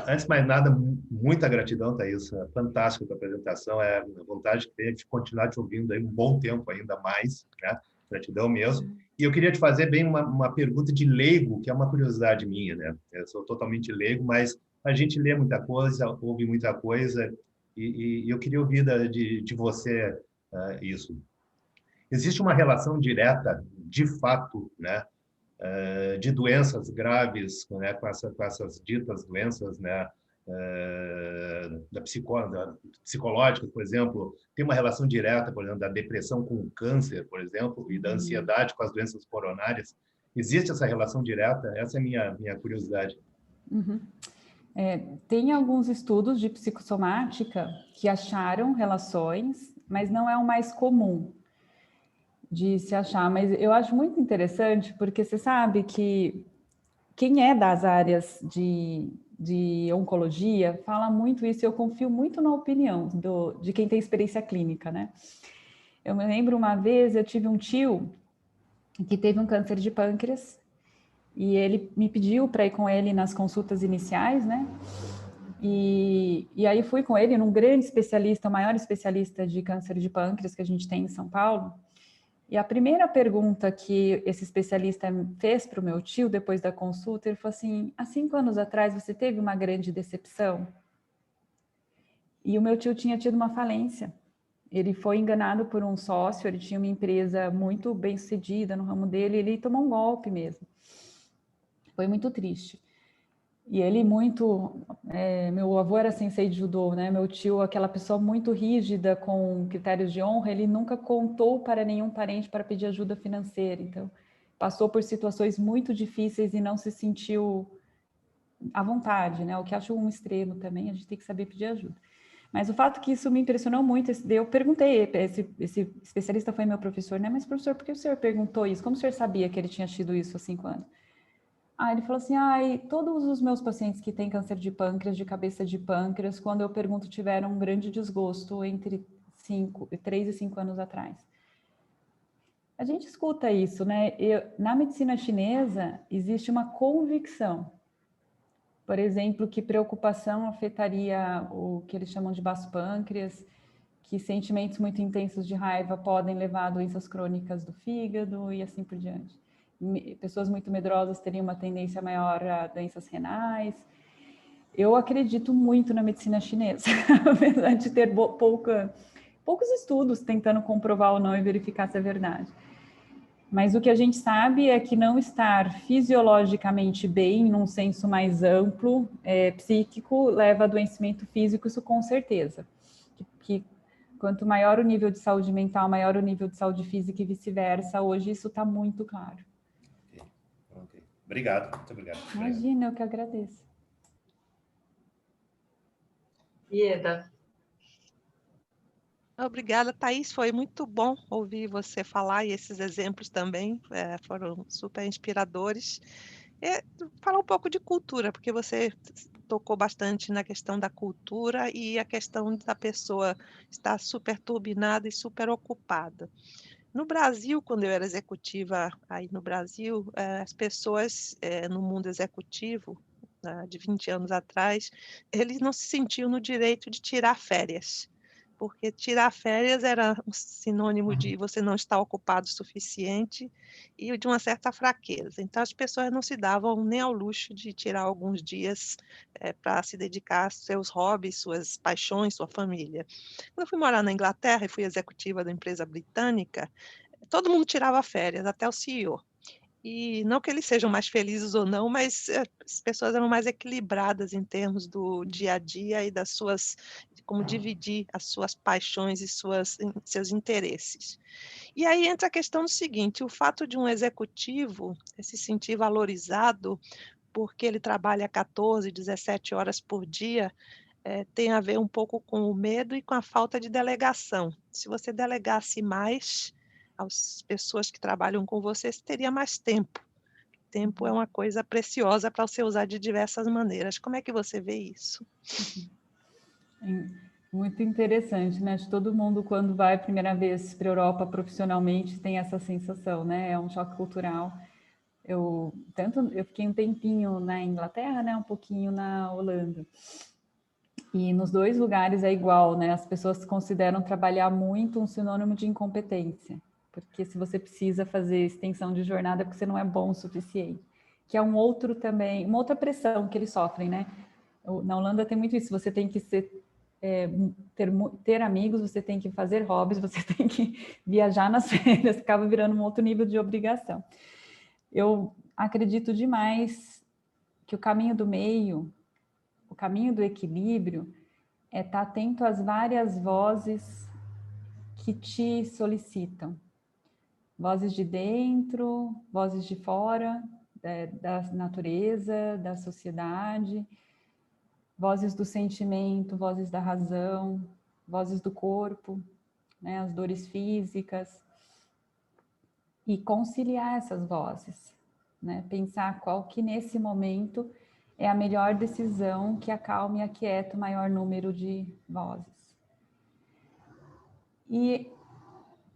Antes de mais nada, muita gratidão, Thaís, fantástica a tua apresentação, é vontade que tenho de continuar te ouvindo aí um bom tempo ainda mais, né? Gratidão mesmo. E eu queria te fazer bem uma pergunta de leigo, que é uma curiosidade minha, né? Eu sou totalmente leigo, mas a gente lê muita coisa, ouve muita coisa, e eu queria ouvir de você isso. Existe uma relação direta, de fato, né, de doenças graves, né, com essas ditas doenças, né, psicológica, por exemplo, tem uma relação direta, por exemplo, da depressão com o câncer, por exemplo, e da ansiedade com as doenças coronárias. Existe essa relação direta? Essa é a minha curiosidade. Uhum. Tem alguns estudos de psicossomática que acharam relações, mas não é o mais comum de se achar. Mas eu acho muito interessante, porque você sabe que quem é das áreas de oncologia fala muito isso, e eu confio muito na opinião de quem tem experiência clínica, né? Eu me lembro uma vez, eu tive um tio que teve um câncer de pâncreas, e ele me pediu para ir com ele nas consultas iniciais, né? E aí fui com ele num grande especialista, o maior especialista de câncer de pâncreas que a gente tem em São Paulo. E a primeira pergunta que esse especialista fez para o meu tio, depois da consulta, ele falou assim, há 5 anos atrás você teve uma grande decepção? E o meu tio tinha tido uma falência. Ele foi enganado por um sócio, ele tinha uma empresa muito bem sucedida no ramo dele, ele tomou um golpe mesmo. Foi muito triste. E ele meu avô era sensei de judô, né? Meu tio, aquela pessoa muito rígida com critérios de honra, ele nunca contou para nenhum parente para pedir ajuda financeira. Então, passou por situações muito difíceis e não se sentiu à vontade, né? O que acho um extremo também, a gente tem que saber pedir ajuda. Mas o fato que isso me impressionou muito, eu perguntei, esse especialista foi meu professor, né? Mas professor, por que o senhor perguntou isso? Como o senhor sabia que ele tinha tido isso há 5 anos? Ele falou assim, todos os meus pacientes que têm câncer de pâncreas, de cabeça de pâncreas, quando eu pergunto, tiveram um grande desgosto entre 3 e 5 anos atrás. A gente escuta isso, né? Na medicina chinesa, existe uma convicção, por exemplo, que preocupação afetaria o que eles chamam de baço pâncreas, que sentimentos muito intensos de raiva podem levar a doenças crônicas do fígado e assim por diante. Pessoas muito medrosas teriam uma tendência maior a doenças renais. Eu acredito muito na medicina chinesa, apesar de ter poucos estudos tentando comprovar ou não e verificar se é verdade. Mas o que a gente sabe é que não estar fisiologicamente bem, num senso mais amplo, psíquico, leva a adoecimento físico, isso com certeza. Que quanto maior o nível de saúde mental, maior o nível de saúde física e vice-versa. Hoje isso está muito claro. Ok. Obrigado, muito obrigado. Imagina, eu que agradeço. Ieda. Obrigada, Thaís. Foi muito bom ouvir você falar e esses exemplos também foram super inspiradores. Falar um pouco de cultura, porque você tocou bastante na questão da cultura e a questão da pessoa estar super turbinada e super ocupada. No Brasil, quando eu era executiva aí no Brasil, as pessoas no mundo executivo, de 20 anos atrás, eles não se sentiam no direito de tirar férias, porque tirar férias era um sinônimo de você não estar ocupado o suficiente e de uma certa fraqueza. Então, as pessoas não se davam nem ao luxo de tirar alguns dias para se dedicar aos seus hobbies, suas paixões, sua família. Quando eu fui morar na Inglaterra e fui executiva da empresa britânica, todo mundo tirava férias, até o CEO. E não que eles sejam mais felizes ou não, mas as pessoas eram mais equilibradas em termos do dia a dia e das suas, de como dividir as suas paixões e seus interesses. E aí entra a questão do seguinte, o fato de um executivo se sentir valorizado porque ele trabalha 14, 17 horas por dia, tem a ver um pouco com o medo e com a falta de delegação. Se você delegasse mais às pessoas que trabalham com você, você teria mais tempo. Tempo é uma coisa preciosa para você usar de diversas maneiras. Como é que você vê isso? Muito interessante, né? Acho que todo mundo, quando vai a primeira vez para a Europa profissionalmente, tem essa sensação, né? É um choque cultural. Eu fiquei um tempinho na Inglaterra, né? Um pouquinho na Holanda. E nos 2 lugares é igual, né? As pessoas consideram trabalhar muito um sinônimo de incompetência, porque se você precisa fazer extensão de jornada é porque você não é bom o suficiente, que é uma outra pressão que eles sofrem, né? Na Holanda tem muito isso, você tem que ter amigos, você tem que fazer hobbies, você tem que viajar nas férias, acaba virando um outro nível de obrigação. Eu acredito demais que o caminho do meio, o caminho do equilíbrio é estar atento às várias vozes que te solicitam. Vozes de dentro, vozes de fora, da natureza, da sociedade, vozes do sentimento, vozes da razão, vozes do corpo, né, as dores físicas. E conciliar essas vozes, né? Pensar qual que nesse momento é a melhor decisão que acalme e aquieta o maior número de vozes. E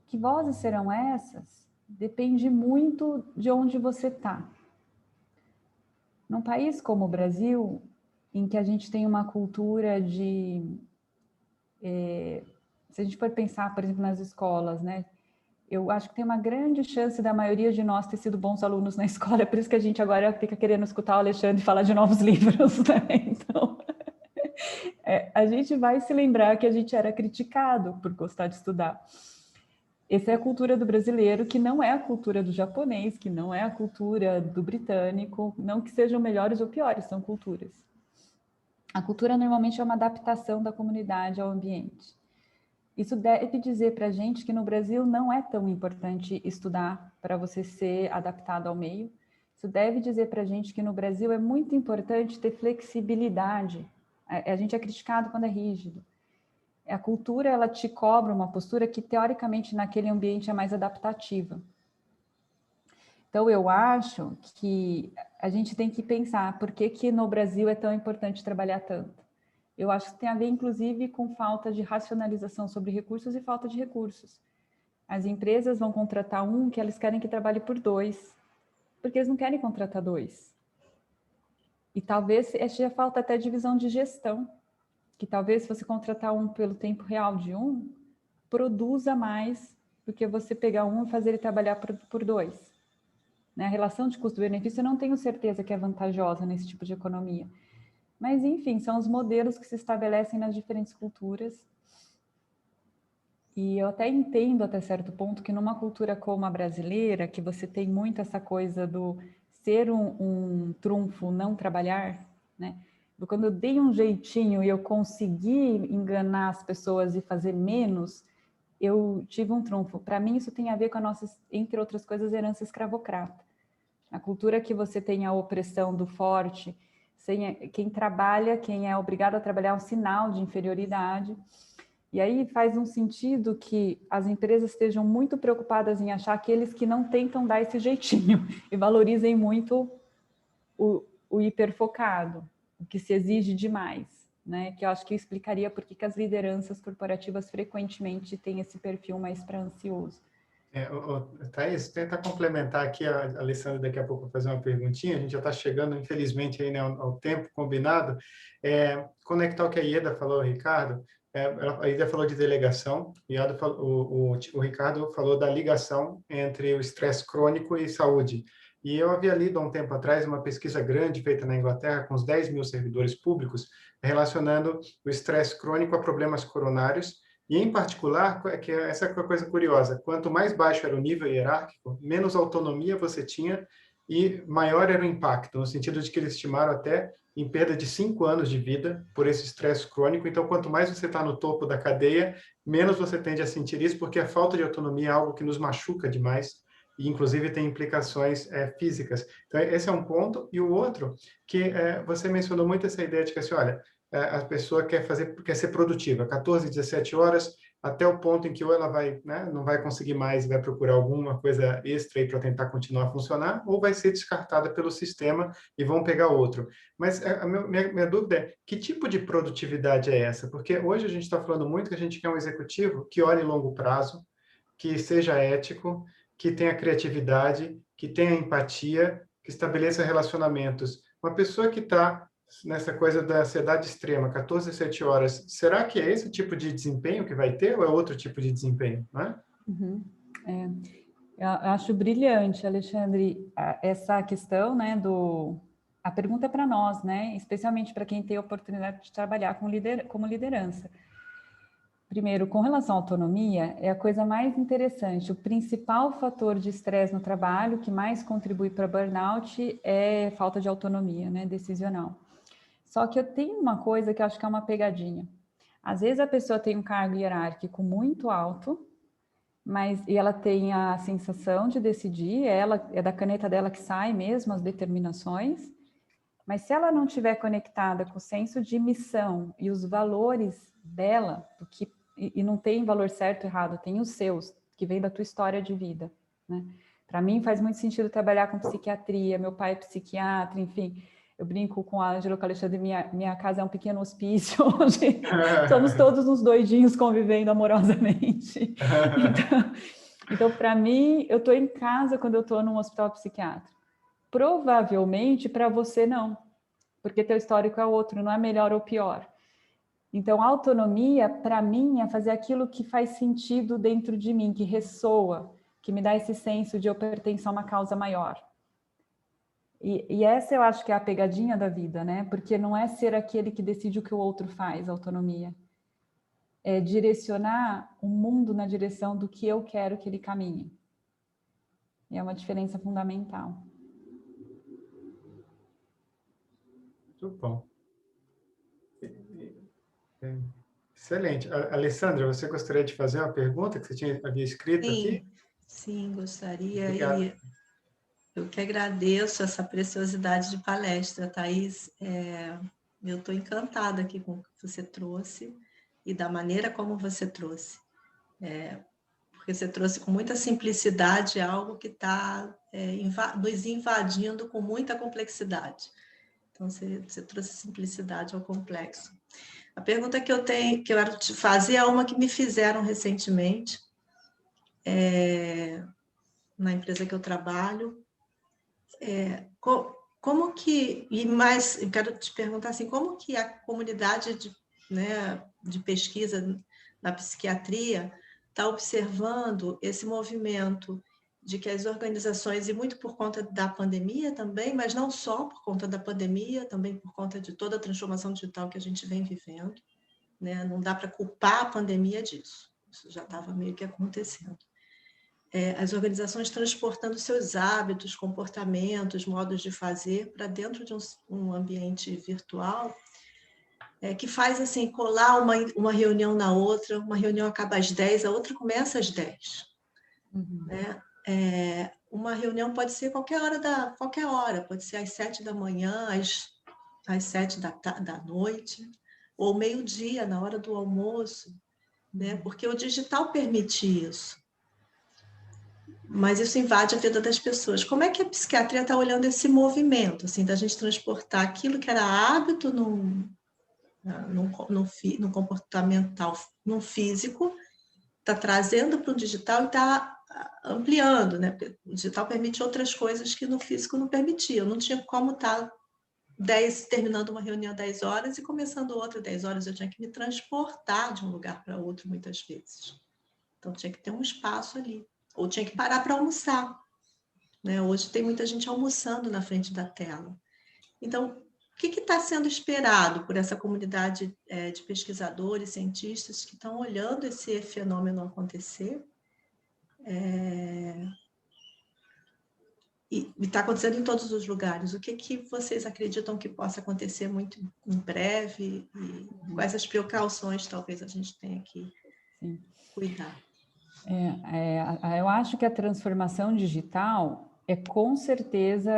que vozes serão essas? Depende muito de onde você está. Num país como o Brasil, em que a gente tem uma cultura de... se a gente for pensar, por exemplo, nas escolas, né? Eu acho que tem uma grande chance da maioria de nós ter sido bons alunos na escola, é por isso que a gente agora fica querendo escutar o Alexandre falar de novos livros, né? Então, a gente vai se lembrar que a gente era criticado por gostar de estudar. Essa é a cultura do brasileiro, que não é a cultura do japonês, que não é a cultura do britânico, não que sejam melhores ou piores, são culturas. A cultura normalmente é uma adaptação da comunidade ao ambiente. Isso deve dizer para a gente que no Brasil não é tão importante estudar para você ser adaptado ao meio. Isso deve dizer para a gente que no Brasil é muito importante ter flexibilidade. A gente é criticado quando é rígido. A cultura, ela te cobra uma postura que, teoricamente, naquele ambiente é mais adaptativa. Então, eu acho que a gente tem que pensar por que no Brasil é tão importante trabalhar tanto. Eu acho que tem a ver, inclusive, com falta de racionalização sobre recursos e falta de recursos. As empresas vão contratar um que elas querem que trabalhe por 2, porque eles não querem contratar 2. E talvez seja falta até de visão de gestão, que talvez se você contratar um pelo tempo real de um, produza mais do que você pegar um e fazer ele trabalhar por 2. Né? A relação de custo-benefício eu não tenho certeza que é vantajosa nesse tipo de economia. Mas, enfim, são os modelos que se estabelecem nas diferentes culturas. E eu até entendo, até certo ponto, que numa cultura como a brasileira, que você tem muito essa coisa do ser um trunfo não trabalhar, né? Quando eu dei um jeitinho e eu consegui enganar as pessoas e fazer menos, eu tive um trunfo. Para mim, isso tem a ver com a nossa, entre outras coisas, herança escravocrata. A cultura que você tem a opressão do forte... Quem trabalha, quem é obrigado a trabalhar é um sinal de inferioridade. E aí faz um sentido que as empresas estejam muito preocupadas em achar aqueles que não tentam dar esse jeitinho e valorizem muito o hiperfocado, o que se exige demais, né? Que eu acho que explicaria por que as lideranças corporativas frequentemente têm esse perfil mais para ansioso. Thaís, tenta complementar aqui, a Alessandra daqui a pouco vai fazer uma perguntinha, a gente já está chegando, infelizmente, aí, né, ao tempo combinado. Conectar o que a Ieda falou, Ricardo, a Ieda falou de delegação, o Ricardo falou da ligação entre o estresse crônico e saúde. E eu havia lido há um tempo atrás uma pesquisa grande feita na Inglaterra com os 10 mil servidores públicos, relacionando o estresse crônico a problemas coronários. E, em particular, que essa é a coisa curiosa, quanto mais baixo era o nível hierárquico, menos autonomia você tinha e maior era o impacto, no sentido de que eles estimaram até em perda de 5 anos de vida por esse estresse crônico. Então, quanto mais você está no topo da cadeia, menos você tende a sentir isso, porque a falta de autonomia é algo que nos machuca demais e, inclusive, tem implicações físicas. Então, esse é um ponto. E o outro, que você mencionou muito essa ideia de que, assim, olha, a pessoa quer ser produtiva, 14, 17 horas, até o ponto em que ou ela vai, né, não vai conseguir mais, vai procurar alguma coisa extra aí para tentar continuar a funcionar, ou vai ser descartada pelo sistema e vão pegar outro. Mas a minha dúvida é, que tipo de produtividade é essa? Porque hoje a gente está falando muito que a gente quer um executivo que olhe em longo prazo, que seja ético, que tenha criatividade, que tenha empatia, que estabeleça relacionamentos. Uma pessoa que está nessa coisa da ansiedade extrema, 14, 17 horas, será que é esse tipo de desempenho que vai ter ou é outro tipo de desempenho? Não é? Uhum. Eu acho brilhante, Alexandre, essa questão, né, a pergunta é para nós, né, especialmente para quem tem a oportunidade de trabalhar como liderança. Primeiro, com relação à autonomia, é a coisa mais interessante. O principal fator de estresse no trabalho que mais contribui para burnout é falta de autonomia, né, decisional. Só que eu tenho uma coisa que eu acho que é uma pegadinha. Às vezes a pessoa tem um cargo hierárquico muito alto, e ela tem a sensação de decidir, é da caneta dela que sai mesmo as determinações, mas se ela não estiver conectada com o senso de missão e os valores dela, e não tem valor certo ou errado, tem os seus, que vem da tua história de vida, né? Para mim faz muito sentido trabalhar com psiquiatria, meu pai é psiquiatra, enfim... Eu brinco com a Ângela, com a Alexandre, minha casa é um pequeno hospício, onde somos todos uns doidinhos convivendo amorosamente. Então para mim, eu estou em casa quando eu estou num hospital psiquiátrico. Provavelmente, para você, não. porque teu histórico é outro, não é melhor ou pior. Então, a autonomia, para mim, é fazer aquilo que faz sentido dentro de mim, que ressoa, que me dá esse senso de eu pertenço a uma causa maior. E essa eu acho que é a pegadinha da vida, né? Porque não é ser aquele que decide o que o outro faz, autonomia. É direcionar o mundo na direção do que eu quero que ele caminhe. E é uma diferença fundamental. Muito bom. Excelente. Alessandra, você gostaria de fazer uma pergunta que você havia escrito aqui? Sim, gostaria. Obrigado. E eu que agradeço essa preciosidade de palestra, Thaís. Eu estou encantada aqui com o que você trouxe e da maneira como você trouxe. Porque você trouxe com muita simplicidade algo que está nos invadindo com muita complexidade. Então, você trouxe simplicidade ao complexo. A pergunta que eu quero te fazer é uma que me fizeram recentemente, na empresa que eu trabalho. Como que, eu quero te perguntar assim, como que a comunidade de pesquisa na psiquiatria está observando esse movimento de que as organizações, e muito por conta da pandemia também, mas não só por conta da pandemia, também por conta de toda a transformação digital que a gente vem vivendo, né? Não dá para culpar a pandemia disso, isso já estava meio que acontecendo. As organizações transportando seus hábitos, comportamentos, modos de fazer para dentro de um ambiente virtual, que faz assim, colar uma reunião na outra, uma reunião acaba às 10, a outra começa às 10. Uhum. Né? Uma reunião pode ser qualquer hora, pode ser às 7 da manhã, às 7 da noite, ou meio-dia, na hora do almoço, né? Porque o digital permite isso. Mas isso invade a vida das pessoas. Como é que a psiquiatria está olhando esse movimento, assim, da gente transportar aquilo que era hábito no comportamental, no físico, está trazendo para o digital e está ampliando, né? Porque o digital permite outras coisas que no físico não permitia. Eu não tinha como estar terminando uma reunião às 10 horas e começando outra às 10 horas. Eu tinha que me transportar de um lugar para outro muitas vezes. Então, tinha que ter um espaço ali. Ou tinha que parar para almoçar. Né? Hoje tem muita gente almoçando na frente da tela. Então, o que está sendo esperado por essa comunidade de pesquisadores, cientistas que estão olhando esse fenômeno acontecer? E está acontecendo em todos os lugares. O que vocês acreditam que possa acontecer muito em breve? E quais as precauções talvez a gente tenha que cuidar? Eu acho que a transformação digital com certeza,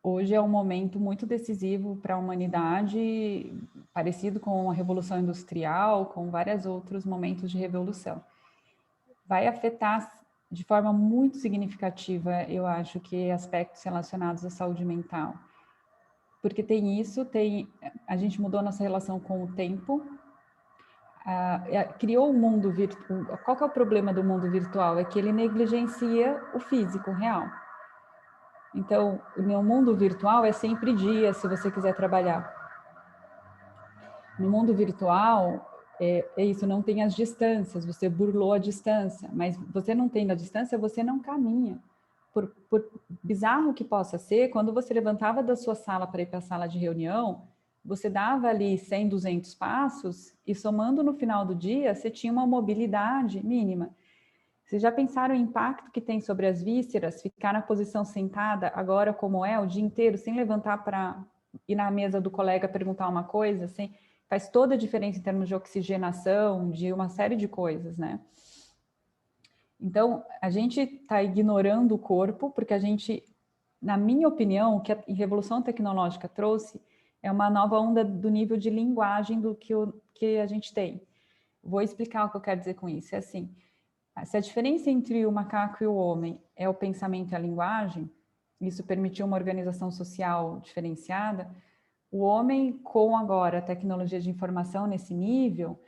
hoje é um momento muito decisivo para a humanidade, parecido com a Revolução Industrial, com vários outros momentos de revolução. Vai afetar de forma muito significativa, eu acho, que aspectos relacionados à saúde mental. Porque a gente mudou nossa relação com o tempo, criou um mundo virtual. Qual que é o problema do mundo virtual? É que ele negligencia o físico real. Então, no mundo virtual é sempre dia, se você quiser trabalhar. No mundo virtual, isso, não tem as distâncias, você burlou a distância, mas você não tendo a distância, você não caminha. Por bizarro que possa ser, quando você levantava da sua sala para ir para a sala de reunião, você dava ali 100, 200 passos e somando no final do dia, você tinha uma mobilidade mínima. Vocês já pensaram o impacto que tem sobre as vísceras, ficar na posição sentada agora como o dia inteiro, sem levantar para ir na mesa do colega perguntar uma coisa, assim, faz toda a diferença em termos de oxigenação, de uma série de coisas, né? Então, a gente está ignorando o corpo, porque a gente, na minha opinião, o que a revolução tecnológica trouxe é uma nova onda do nível de linguagem do que a gente tem. Vou explicar o que eu quero dizer com isso. É assim, se a diferença entre o macaco e o homem é o pensamento e a linguagem, isso permitiu uma organização social diferenciada, o homem, com agora a tecnologia de informação nesse nível,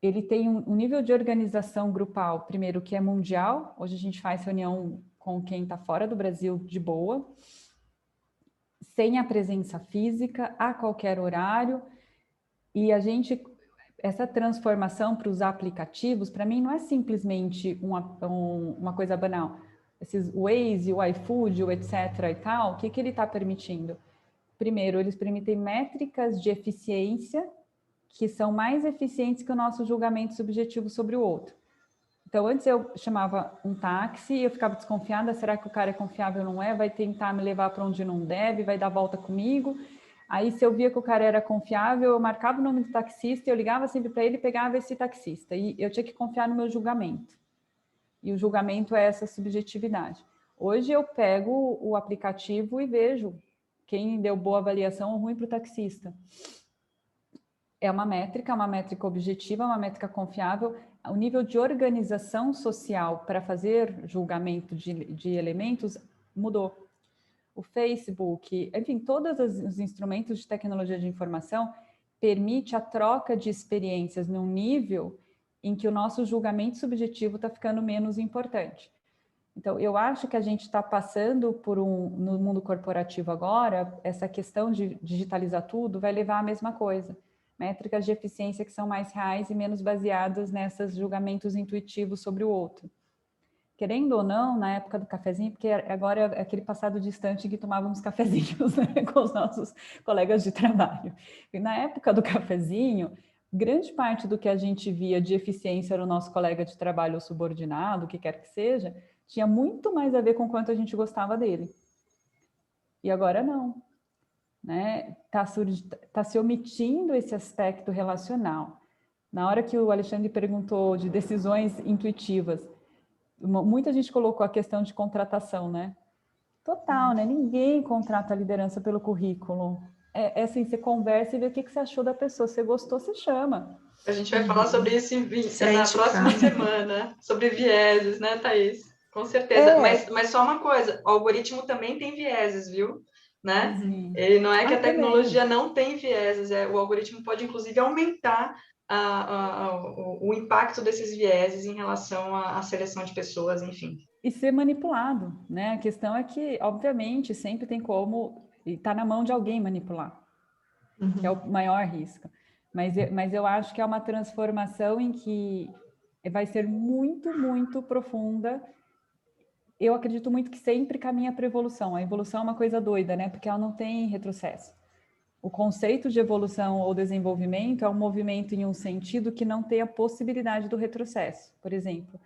ele tem um nível de organização grupal, primeiro, que é mundial. Hoje a gente faz reunião com quem está fora do Brasil de boa, sem a presença física, a qualquer horário. E essa transformação para os aplicativos, para mim, não é simplesmente uma coisa banal. Esses Waze, o iFood, o etc. e tal, o que ele está permitindo? Primeiro, eles permitem métricas de eficiência que são mais eficientes que o nosso julgamento subjetivo sobre o outro. Então, antes eu chamava um táxi e eu ficava desconfiada, será que o cara é confiável ou não é? Vai tentar me levar para onde não deve, vai dar volta comigo. Aí, se eu via que o cara era confiável, eu marcava o nome do taxista, eu ligava sempre para ele e pegava esse taxista. E eu tinha que confiar no meu julgamento. E o julgamento é essa subjetividade. Hoje eu pego o aplicativo e vejo quem deu boa avaliação ou ruim para o taxista. É uma métrica objetiva, uma métrica confiável. O nível de organização social para fazer julgamento de elementos mudou. O Facebook, enfim, todos os instrumentos de tecnologia de informação permite a troca de experiências num nível em que o nosso julgamento subjetivo está ficando menos importante. Então, eu acho que a gente está passando no mundo corporativo agora, essa questão de digitalizar tudo vai levar à mesma coisa. Métricas de eficiência que são mais reais e menos baseadas nesses julgamentos intuitivos sobre o outro. Querendo ou não, na época do cafezinho, porque agora é aquele passado distante em que tomávamos cafezinhos, né, com os nossos colegas de trabalho. E na época do cafezinho, grande parte do que a gente via de eficiência no nosso colega de trabalho ou subordinado, o que quer que seja, tinha muito mais a ver com quanto a gente gostava dele. E agora não. Né? Tá se omitindo esse aspecto relacional. Na hora que o Alexandre perguntou de decisões intuitivas, muita gente colocou a questão de contratação, né? Total, né? Ninguém contrata a liderança pelo currículo. É assim, você conversa e vê o que você achou da pessoa. Se gostou, você chama. A gente vai falar sobre isso na próxima semana, sobre vieses, né, Thaís? Com certeza. Mas só uma coisa, o algoritmo também tem vieses, viu? Né? E não é que a tecnologia não tem vieses, o algoritmo pode, inclusive, aumentar o impacto desses vieses em relação à seleção de pessoas, enfim. E ser manipulado, né? A questão é que, obviamente, sempre tem como, e está na mão de alguém manipular, que é o maior risco. Mas eu acho que é uma transformação em que vai ser muito, muito profunda. Eu acredito muito que sempre caminha para a evolução. A evolução é uma coisa doida, né? Porque ela não tem retrocesso. O conceito de evolução ou desenvolvimento é um movimento em um sentido que não tem a possibilidade do retrocesso. Por exemplo,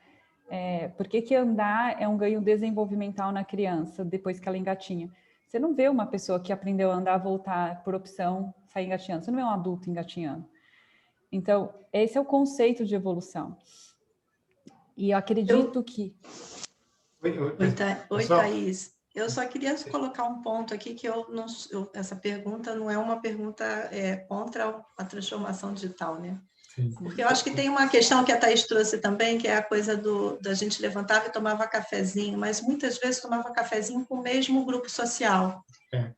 por que andar é um ganho desenvolvimental na criança depois que ela engatinha? Você não vê uma pessoa que aprendeu a andar voltar por opção, sair engatinhando. Você não vê um adulto engatinhando. Então, esse é o conceito de evolução. E eu acredito que... Oi, Thaís. Eu só queria colocar um ponto aqui que essa pergunta não é uma pergunta contra a transformação digital, né? Sim. Porque eu acho que tem uma questão que a Thaís trouxe também, que é a coisa da gente levantava e tomava cafezinho, mas muitas vezes tomava cafezinho com o mesmo grupo social.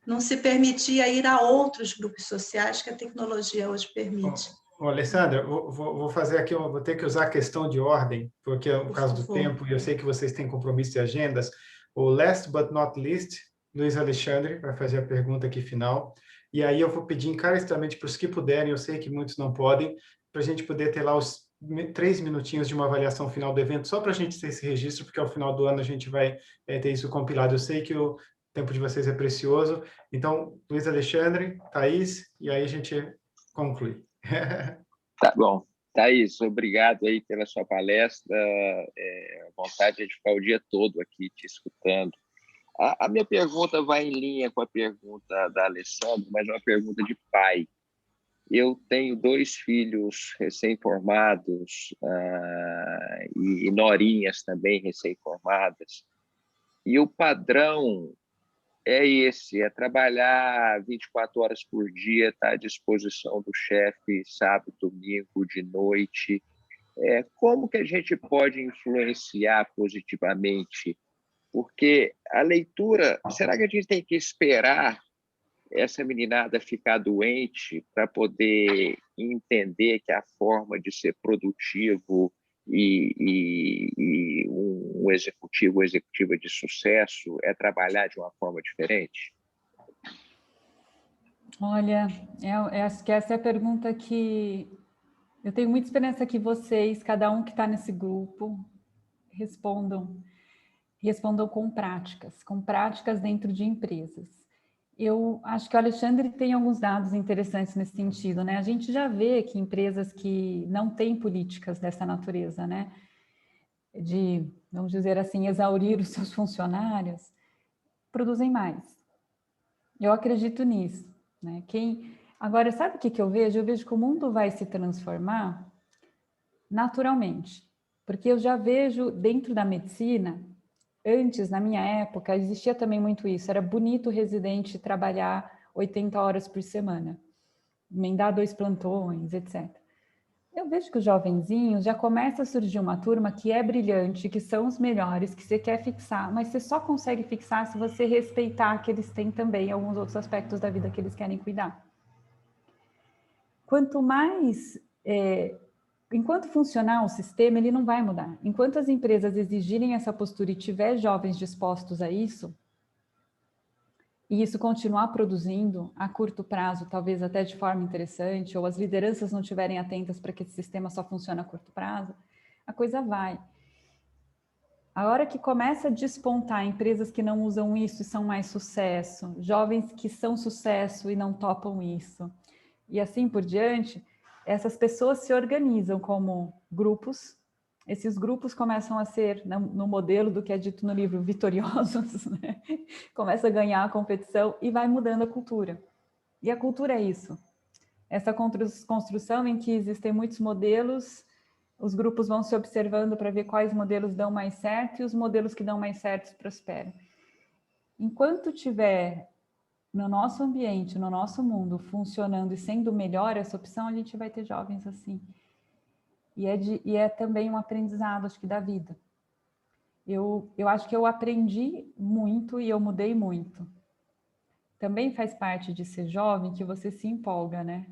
Não se permitia ir a outros grupos sociais que a tecnologia hoje permite. Alessandra, vou fazer aqui, vou ter que usar a questão de ordem, porque é o caso do tempo, e eu sei que vocês têm compromissos e agendas. O last but not least, Luiz Alexandre, vai fazer a pergunta aqui final. E aí eu vou pedir encarecidamente para os que puderem, eu sei que muitos não podem, para a gente poder ter lá os 3 minutinhos de uma avaliação final do evento, só para a gente ter esse registro, porque ao final do ano a gente vai ter isso compilado. Eu sei que o tempo de vocês é precioso. Então, Luiz Alexandre, Thaís, e aí a gente conclui. Tá bom. Thaís, obrigado aí pela sua palestra. Vontade de ficar o dia todo aqui te escutando. A minha pergunta vai em linha com a pergunta da Alessandra, mas é uma pergunta de pai. Eu tenho 2 filhos recém-formados e norinhas também recém-formadas. E o padrão é esse, é trabalhar 24 horas por dia, estar à disposição do chefe sábado, domingo, de noite. Como que a gente pode influenciar positivamente? Porque a leitura, será que a gente tem que esperar essa meninada ficar doente para poder entender que a forma de ser produtivo e um executivo ou executiva de sucesso é trabalhar de uma forma diferente? Olha, acho que essa é a pergunta que eu tenho muita esperança que vocês, cada um que está nesse grupo, respondam com práticas dentro de empresas. Eu acho que o Alexandre tem alguns dados interessantes nesse sentido, né? A gente já vê que empresas que não têm políticas dessa natureza, né? De, vamos dizer assim, exaurir os seus funcionários, produzem mais. Eu acredito nisso, né? Agora, sabe o que eu vejo? Eu vejo que o mundo vai se transformar naturalmente, porque eu já vejo dentro da medicina, antes, na minha época, existia também muito isso, era bonito o residente trabalhar 80 horas por semana, emendar 2 plantões, etc. Eu vejo que os jovenzinhos já começa a surgir uma turma que é brilhante, que são os melhores, que você quer fixar, mas você só consegue fixar se você respeitar que eles têm também alguns outros aspectos da vida que eles querem cuidar. Quanto mais... enquanto funcionar o sistema, ele não vai mudar. Enquanto as empresas exigirem essa postura e tiver jovens dispostos a isso, e isso continuar produzindo a curto prazo, talvez até de forma interessante, ou as lideranças não estiverem atentas para que esse sistema só funcione a curto prazo, a coisa vai. A hora que começa a despontar empresas que não usam isso e são mais sucesso, jovens que são sucesso e não topam isso, e assim por diante, essas pessoas se organizam como grupos. Esses grupos começam a ser, no modelo do que é dito no livro, vitoriosos, né? Começa a ganhar a competição e vai mudando a cultura. E a cultura é isso. Essa construção em que existem muitos modelos, os grupos vão se observando para ver quais modelos dão mais certo e os modelos que dão mais certo prosperam. Enquanto tiver no nosso ambiente, no nosso mundo, funcionando e sendo melhor essa opção, a gente vai ter jovens assim. E é também um aprendizado, acho que, da vida. Eu acho que eu aprendi muito e eu mudei muito. Também faz parte de ser jovem que você se empolga, né?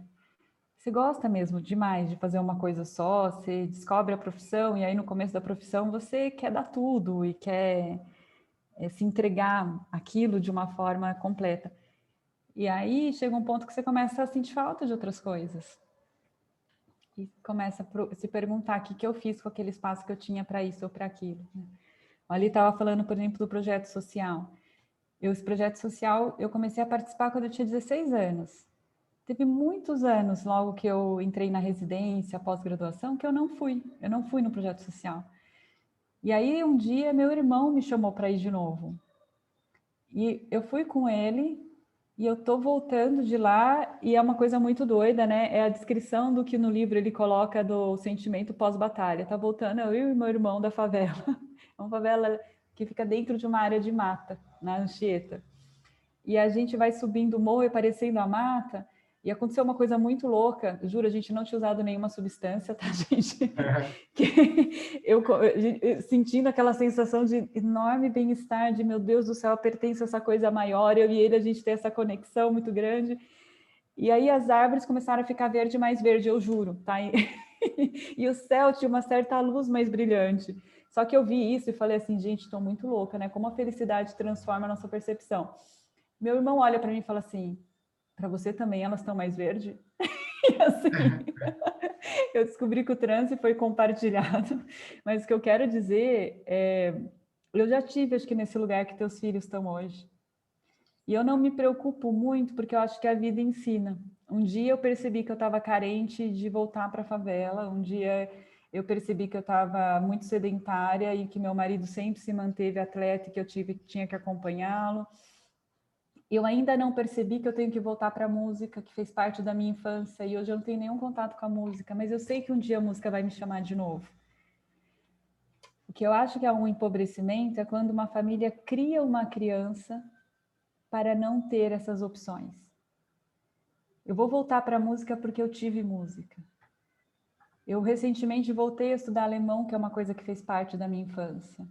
Você gosta mesmo demais de fazer uma coisa só, você descobre a profissão e aí no começo da profissão você quer dar tudo e quer se entregar aquilo de uma forma completa. E aí chega um ponto que você começa a sentir falta de outras coisas. E começa a se perguntar o que eu fiz com aquele espaço que eu tinha para isso ou para aquilo. Ali estava falando, por exemplo, do projeto social. Esse projeto social, eu comecei a participar quando eu tinha 16 anos. Teve muitos anos, logo que eu entrei na residência, pós-graduação, que eu não fui no projeto social. E aí, um dia, meu irmão me chamou para ir de novo. E eu fui com ele, e eu tô voltando de lá, e é uma coisa muito doida, né? É a descrição do que no livro ele coloca do sentimento pós-batalha. Tá voltando eu e meu irmão da favela. É uma favela que fica dentro de uma área de mata, na Anchieta. E a gente vai subindo o morro e aparecendo a mata, e aconteceu uma coisa muito louca, juro, a gente não tinha usado nenhuma substância, tá, gente? eu sentindo aquela sensação de enorme bem-estar, de meu Deus do céu, eu pertenço a essa coisa maior, eu e ele, a gente tem essa conexão muito grande. E aí as árvores começaram a ficar verde, mais verde, eu juro, tá? E o céu tinha uma certa luz mais brilhante. Só que eu vi isso e falei assim, gente, estou muito louca, né? Como a felicidade transforma a nossa percepção. Meu irmão olha para mim e fala assim, para você também elas estão mais verde? E assim, eu descobri que o transe foi compartilhado. Mas o que eu quero dizer é, eu já tive, acho que nesse lugar que teus filhos estão hoje. E eu não me preocupo muito, porque eu acho que a vida ensina. Um dia eu percebi que eu estava carente de voltar para a favela, um dia eu percebi que eu estava muito sedentária e que meu marido sempre se manteve atleta e que eu tinha que acompanhá-lo. Eu ainda não percebi que eu tenho que voltar para a música, que fez parte da minha infância, e hoje eu não tenho nenhum contato com a música, mas eu sei que um dia a música vai me chamar de novo. O que eu acho que é um empobrecimento é quando uma família cria uma criança para não ter essas opções. Eu vou voltar para a música porque eu tive música. Eu recentemente voltei a estudar alemão, que é uma coisa que fez parte da minha infância.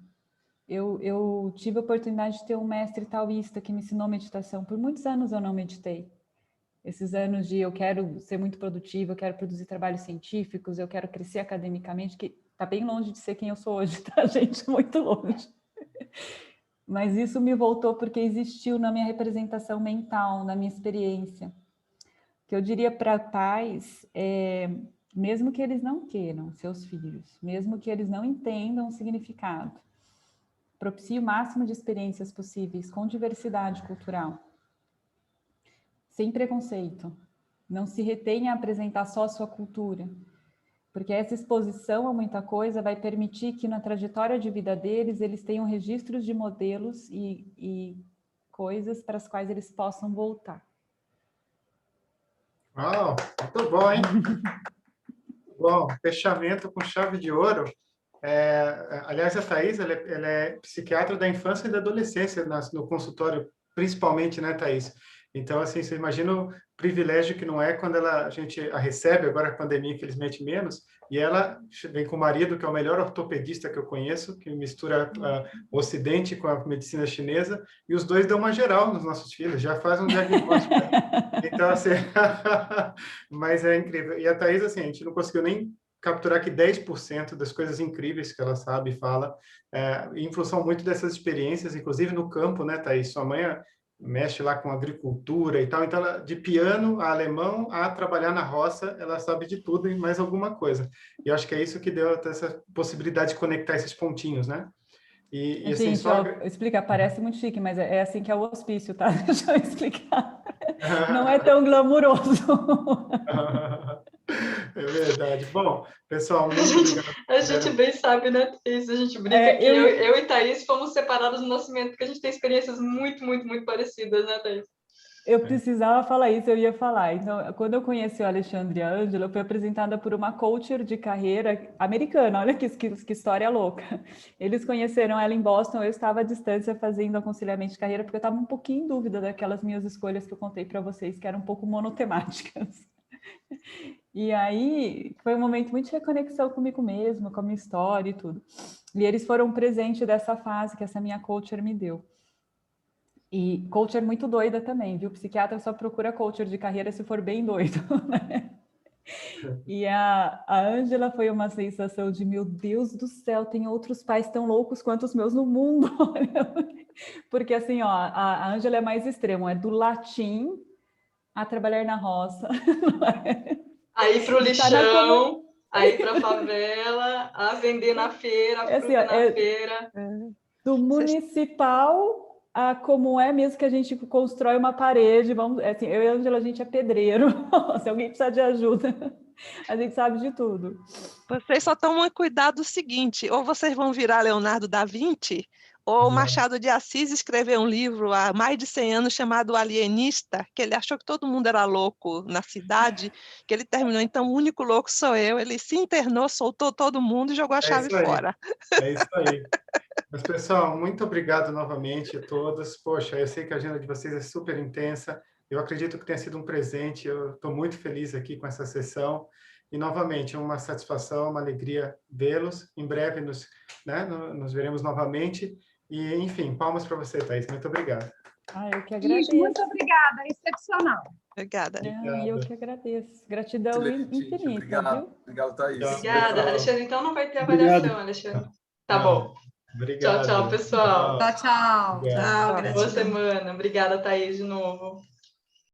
Eu tive a oportunidade de ter um mestre taoísta que me ensinou meditação. Por muitos anos eu não meditei. Esses anos de eu quero ser muito produtiva, eu quero produzir trabalhos científicos, eu quero crescer academicamente, que está bem longe de ser quem eu sou hoje, tá, gente? Muito longe. Mas isso me voltou porque existiu na minha representação mental, na minha experiência. que eu diria para pais é, mesmo que eles não queiram seus filhos, mesmo que eles não entendam o significado, propicie o máximo de experiências possíveis com diversidade cultural, sem preconceito. Não se retenha a apresentar só a sua cultura, porque essa exposição a muita coisa vai permitir que na trajetória de vida deles, eles tenham registros de modelos e coisas para as quais eles possam voltar. Uau, muito bom, hein? Bom, fechamento com chave de ouro. Aliás, a Thaís, ela é psiquiatra da infância e da adolescência no consultório, principalmente, né, Thaís? Então, assim, você imagina o privilégio que não é quando a gente a recebe, agora a pandemia, infelizmente, menos, e ela vem com o marido, que é o melhor ortopedista que eu conheço, que mistura o Ocidente com a medicina chinesa, e os dois dão uma geral nos nossos filhos, já fazem um diagnóstico. Então, assim, mas é incrível. E a Thaís, assim, a gente não conseguiu nem capturar que 10% das coisas incríveis que ela sabe e fala, em função muito dessas experiências, inclusive no campo, né, Thaís? Sua mãe mexe lá com agricultura e tal, então ela, de piano a alemão a trabalhar na roça, ela sabe de tudo e mais alguma coisa. E eu acho que é isso que deu essa possibilidade de conectar esses pontinhos, né? E assim, gente, só... explica, parece muito chique, mas é assim que é o hospício, tá? Deixa eu explicar. Não é tão glamuroso. É verdade. Bom, pessoal, muito obrigado. A gente bem sabe, né, Thaís? A gente brinca que eu e Thaís fomos separados no nascimento, porque a gente tem experiências muito, muito, muito parecidas, né, Thaís? Eu precisava falar isso, eu ia falar. Então, quando eu conheci o Alexandre e a Ângela, eu fui apresentada por uma coacher de carreira americana. Olha que história louca. Eles conheceram ela em Boston, eu estava à distância fazendo aconselhamento de carreira, porque eu estava um pouquinho em dúvida daquelas minhas escolhas que eu contei para vocês, que eram um pouco monotemáticas. E aí, foi um momento muito de reconexão comigo mesma, com a minha história e tudo. E eles foram um presente dessa fase que essa minha coacher me deu. E coacher muito doida também, viu? Psiquiatra só procura coacher de carreira se for bem doido, né? E a Ângela foi uma sensação de, meu Deus do céu, tem outros pais tão loucos quanto os meus no mundo. Porque assim, ó, a Ângela é mais extremo, é do latim a trabalhar na roça. Aí para o lixão, aí para a favela, a vender na feira, a fruta na feira. Do municipal a como é mesmo que a gente constrói uma parede. Vamos, assim, eu e a Ângela, a gente é pedreiro. Se alguém precisar de ajuda, a gente sabe de tudo. Vocês só tomam cuidado do seguinte, ou vocês vão virar Leonardo da Vinci, ou Machado de Assis escreveu um livro há mais de 100 anos chamado Alienista, que ele achou que todo mundo era louco na cidade, que ele terminou, então o único louco sou eu. Ele se internou, soltou todo mundo e jogou a chave fora. É isso aí. Mas, pessoal, muito obrigado novamente a todos. Poxa, eu sei que a agenda de vocês é super intensa. Eu acredito que tenha sido um presente. Eu estou muito feliz aqui com essa sessão. E, novamente, é uma satisfação, uma alegria vê-los. Em breve nos veremos novamente. E, enfim, palmas para você, Thaís. Muito obrigado. Eu que agradeço. Muito obrigada, excepcional. Obrigada. E eu que agradeço. Gratidão infinita, obrigado. viu? Obrigado, Thaís. Obrigada. Alexandre, então não vai ter avaliação, Alexandre. Tá bom. Obrigado. Tchau, pessoal. Tchau. Boa semana. Obrigada, Thaís, de novo.